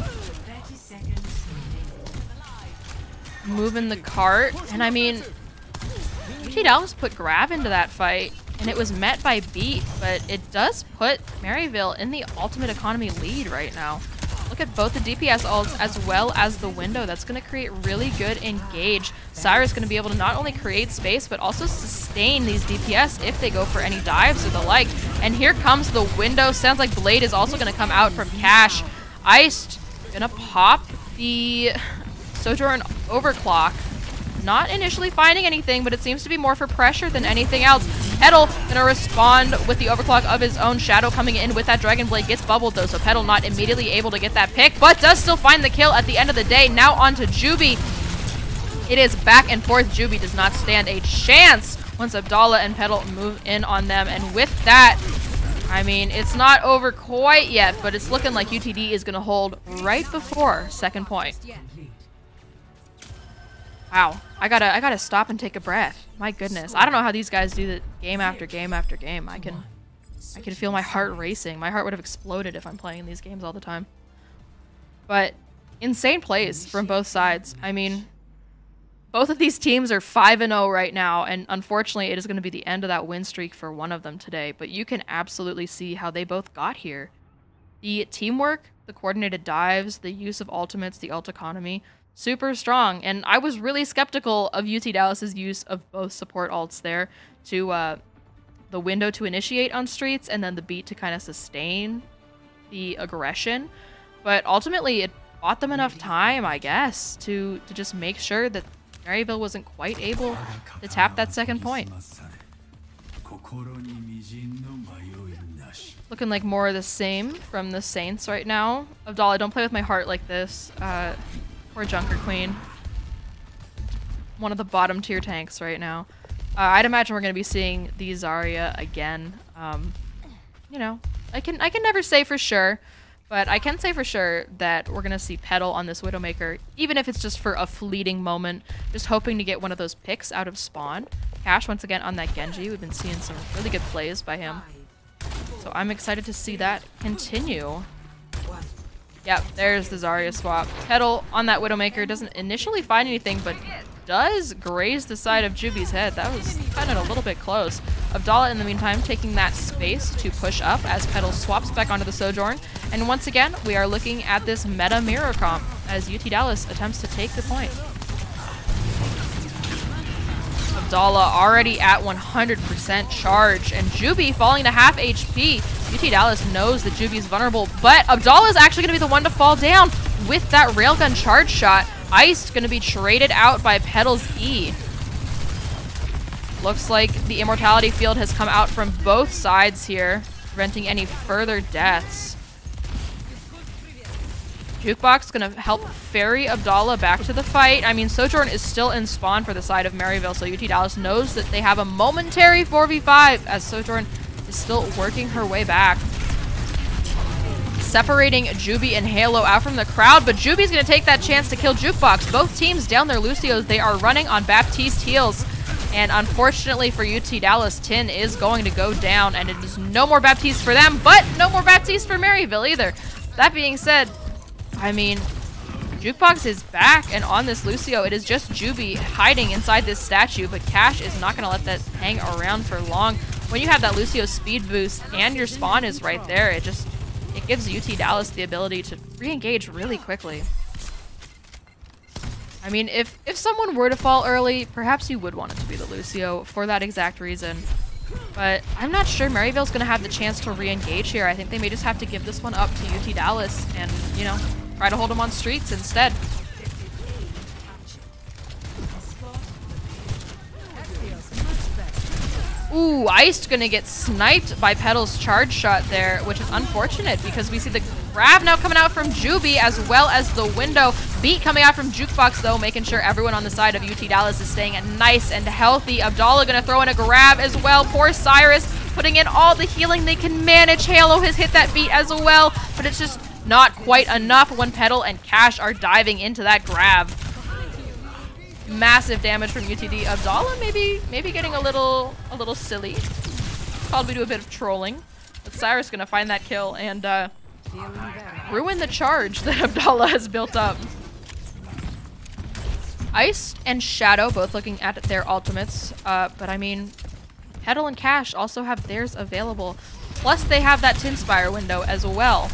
Moving the cart, and I mean, UT Dallas put grab into that fight, and it was met by beat, but it does put Maryville in the ultimate economy lead right now. Look at both the DPS ults as well as the window. That's going to create really good engage. Cyrus going to be able to not only create space, but also sustain these DPS if they go for any dives or the like. And here comes the window. Sounds like Blade is also going to come out from Cash. Iced going to pop the Sojourn Overclock. Not initially finding anything, but it seems to be more for pressure than anything else. Petal gonna respond with the overclock of his own. Shadow coming in with that Dragon Blade gets bubbled though, so Petal not immediately able to get that pick, but does still find the kill at the end of the day. Now on to Juby. It is back and forth. Juby does not stand a chance once Abdallah and Petal move in on them, and with that, I mean, it's not over quite yet, but it's looking like UTD is gonna hold right before second point. Wow, I gotta stop and take a breath. My goodness, I don't know how these guys do it game after game after game. I can feel my heart racing. My heart would have exploded if I'm playing these games all the time. But insane plays from both sides. I mean, both of these teams are 5-0 right now, and unfortunately, it is going to be the end of that win streak for one of them today. But you can absolutely see how they both got here. The teamwork, the coordinated dives, the use of ultimates, the ult economy. Super strong, and I was really skeptical of UT Dallas's use of both support ults there to the window to initiate on streets and then the beat to kind of sustain the aggression, but ultimately it bought them enough time, I guess, to just make sure that Maryville wasn't quite able to tap that second point. Looking like more of the same from the Saints right now. Abdallah, don't play with my heart like this. Poor Junker Queen. One of the bottom tier tanks right now. I'd imagine we're going to be seeing the Zarya again. You know, I can never say for sure, but I can say for sure that we're going to see Petal on this Widowmaker, even if it's just for a fleeting moment, just hoping to get one of those picks out of spawn. Cash once again on that Genji. We've been seeing some really good plays by him. So I'm excited to see that continue. Yep, there's the Zarya swap. Petal on that Widowmaker doesn't initially find anything, but does graze the side of Juby's head. That was kind of a little bit close. Abdallah, in the meantime, taking that space to push up as Petal swaps back onto the Sojourn. And once again, we are looking at this meta mirror comp as UT Dallas attempts to take the point. Abdallah already at 100% charge, and Juby falling to half HP. UT Dallas knows that Juby is vulnerable, but Abdallah is actually going to be the one to fall down with that railgun charge shot. Iced going to be traded out by Petal's E. Looks like the immortality field has come out from both sides here, preventing any further deaths. Jukebox going to help ferry Abdallah back to the fight. I mean, Sojourn is still in spawn for the side of Maryville, so UT Dallas knows that they have a momentary 4v5 as Sojourn is still working her way back. Separating Juby and Halo out from the crowd, but Juby's going to take that chance to kill Jukebox. Both teams down their Lucios. They are running on Baptiste heals, and unfortunately for UT Dallas, Tin is going to go down, and it is no more Baptiste for them, but no more Baptiste for Maryville either. That being said, I mean, Jukebox is back and on this Lucio. It is just Juby hiding inside this statue, but Cash is not going to let that hang around for long. When you have that Lucio speed boost and your spawn is right there, it gives UT Dallas the ability to re-engage really quickly. I mean, if someone were to fall early, perhaps you would want it to be the Lucio for that exact reason. But I'm not sure Maryville's going to have the chance to re-engage here. I think they may just have to give this one up to UT Dallas and, you know, try to hold them on streets instead. Ooh, Iced gonna get sniped by Petal's charge shot there, which is unfortunate because we see the grab now coming out from Juby as well as the window. Beat coming out from Jukebox though, making sure everyone on the side of UT Dallas is staying nice and healthy. Abdallah gonna throw in a grab as well. Poor Cyrus putting in all the healing they can manage. Halo has hit that beat as well, but it's just not quite enough when Petal and Cash are diving into that grab. Massive damage from UTD. Abdallah maybe getting a little silly. Probably do a bit of trolling. But Cyrus gonna find that kill and ruin the charge that Abdallah has built up. Ice and Shadow both looking at their ultimates, but I mean, Petal and Cash also have theirs available. Plus they have that Tinspire window as well.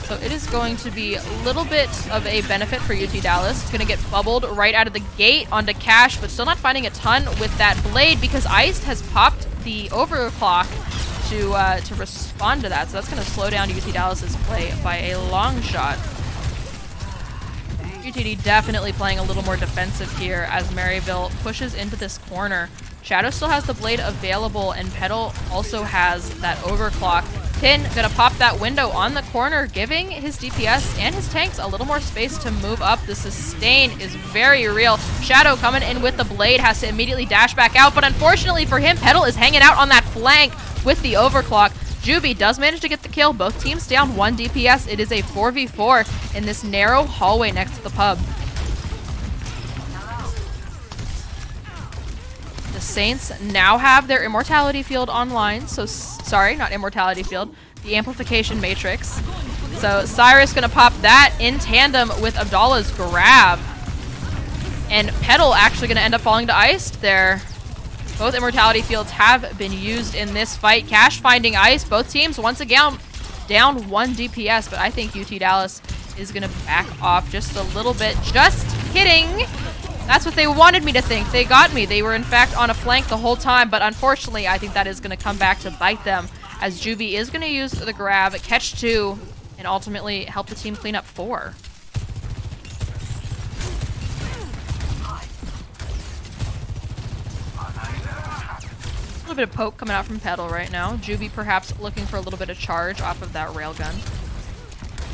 So it is going to be a little bit of a benefit for UT Dallas. It's going to get bubbled right out of the gate onto Cash, but still not finding a ton with that blade because Iced has popped the overclock to respond to that. So that's going to slow down UT Dallas's play by a long shot. UTD definitely playing a little more defensive here as Maryville pushes into this corner. Shadow still has the blade available, and Petal also has that overclock. Tin gonna pop that window on the corner, giving his DPS and his tanks a little more space to move up. The sustain is very real. Shadow coming in with the blade, has to immediately dash back out, but unfortunately for him, Petal is hanging out on that flank with the overclock. Juby does manage to get the kill. Both teams down 1 DPS. It is a 4v4 in this narrow hallway next to the pub. The Saints now have their immortality field online. So, sorry, not immortality field, the amplification matrix. So Cyrus gonna pop that in tandem with Abdallah's grab. And Petal actually gonna end up falling to Ice there. Both immortality fields have been used in this fight. Cash finding Ice. Both teams once again down 1 DPS, but I think UT Dallas is gonna back off just a little bit. Just kidding. That's what they wanted me to think. They got me. They were in fact on a flank the whole time, but unfortunately I think that is gonna come back to bite them as Juby is gonna use the grab, catch 2, and ultimately help the team clean up 4. A little bit of poke coming out from Petal right now. Juby perhaps looking for a little bit of charge off of that railgun.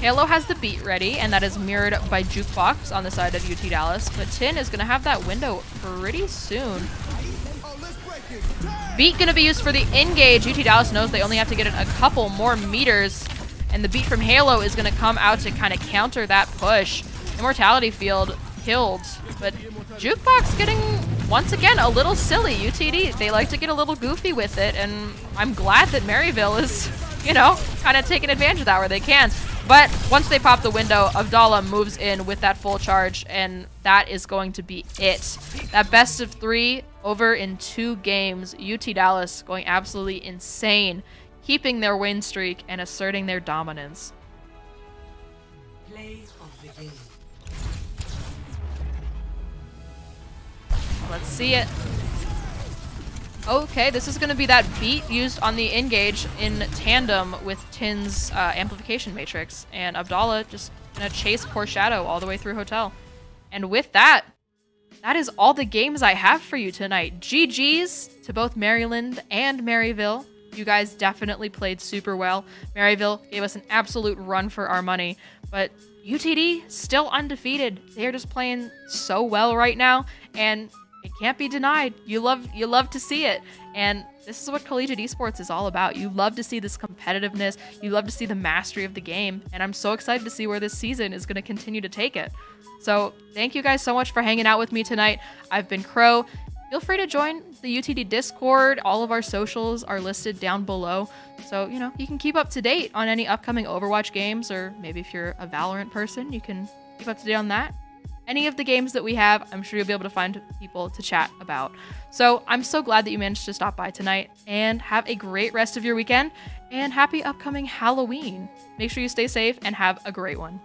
Halo has the beat ready, and that is mirrored by Jukebox on the side of UT Dallas, but Tin is going to have that window pretty soon. Beat going to be used for the engage. UT Dallas knows they only have to get in a couple more meters, and the beat from Halo is going to come out to kind of counter that push. Immortality field killed, but Jukebox getting, once again, a little silly. UTD, they like to get a little goofy with it, and I'm glad that Maryville is, you know, kind of taking advantage of that where they can. But once they pop the window, Abdallah moves in with that full charge, and that is going to be it. That best of 3 over in 2 games. UT Dallas going absolutely insane, keeping their win streak and asserting their dominance. Play of the game. Let's see it. Okay, this is going to be that beat used on the engage in tandem with Tin's amplification matrix. And Abdallah just going to chase poor Shadow all the way through Hotel. And with that, that is all the games I have for you tonight. GG's to both Maryland and Maryville. You guys definitely played super well. Maryville gave us an absolute run for our money. But UTD still undefeated. They are just playing so well right now. And it can't be denied. You love to see it. And this is what collegiate esports is all about. You love to see this competitiveness. You love to see the mastery of the game. And I'm so excited to see where this season is going to continue to take it. So thank you guys so much for hanging out with me tonight. I've been Crow. Feel free to join the UTD Discord. All of our socials are listed down below. So, you know, you can keep up to date on any upcoming Overwatch games, or maybe if you're a Valorant person, you can keep up to date on that. Any of the games that we have, I'm sure you'll be able to find people to chat about. So I'm so glad that you managed to stop by tonight, and have a great rest of your weekend, and happy upcoming Halloween. Make sure you stay safe and have a great one.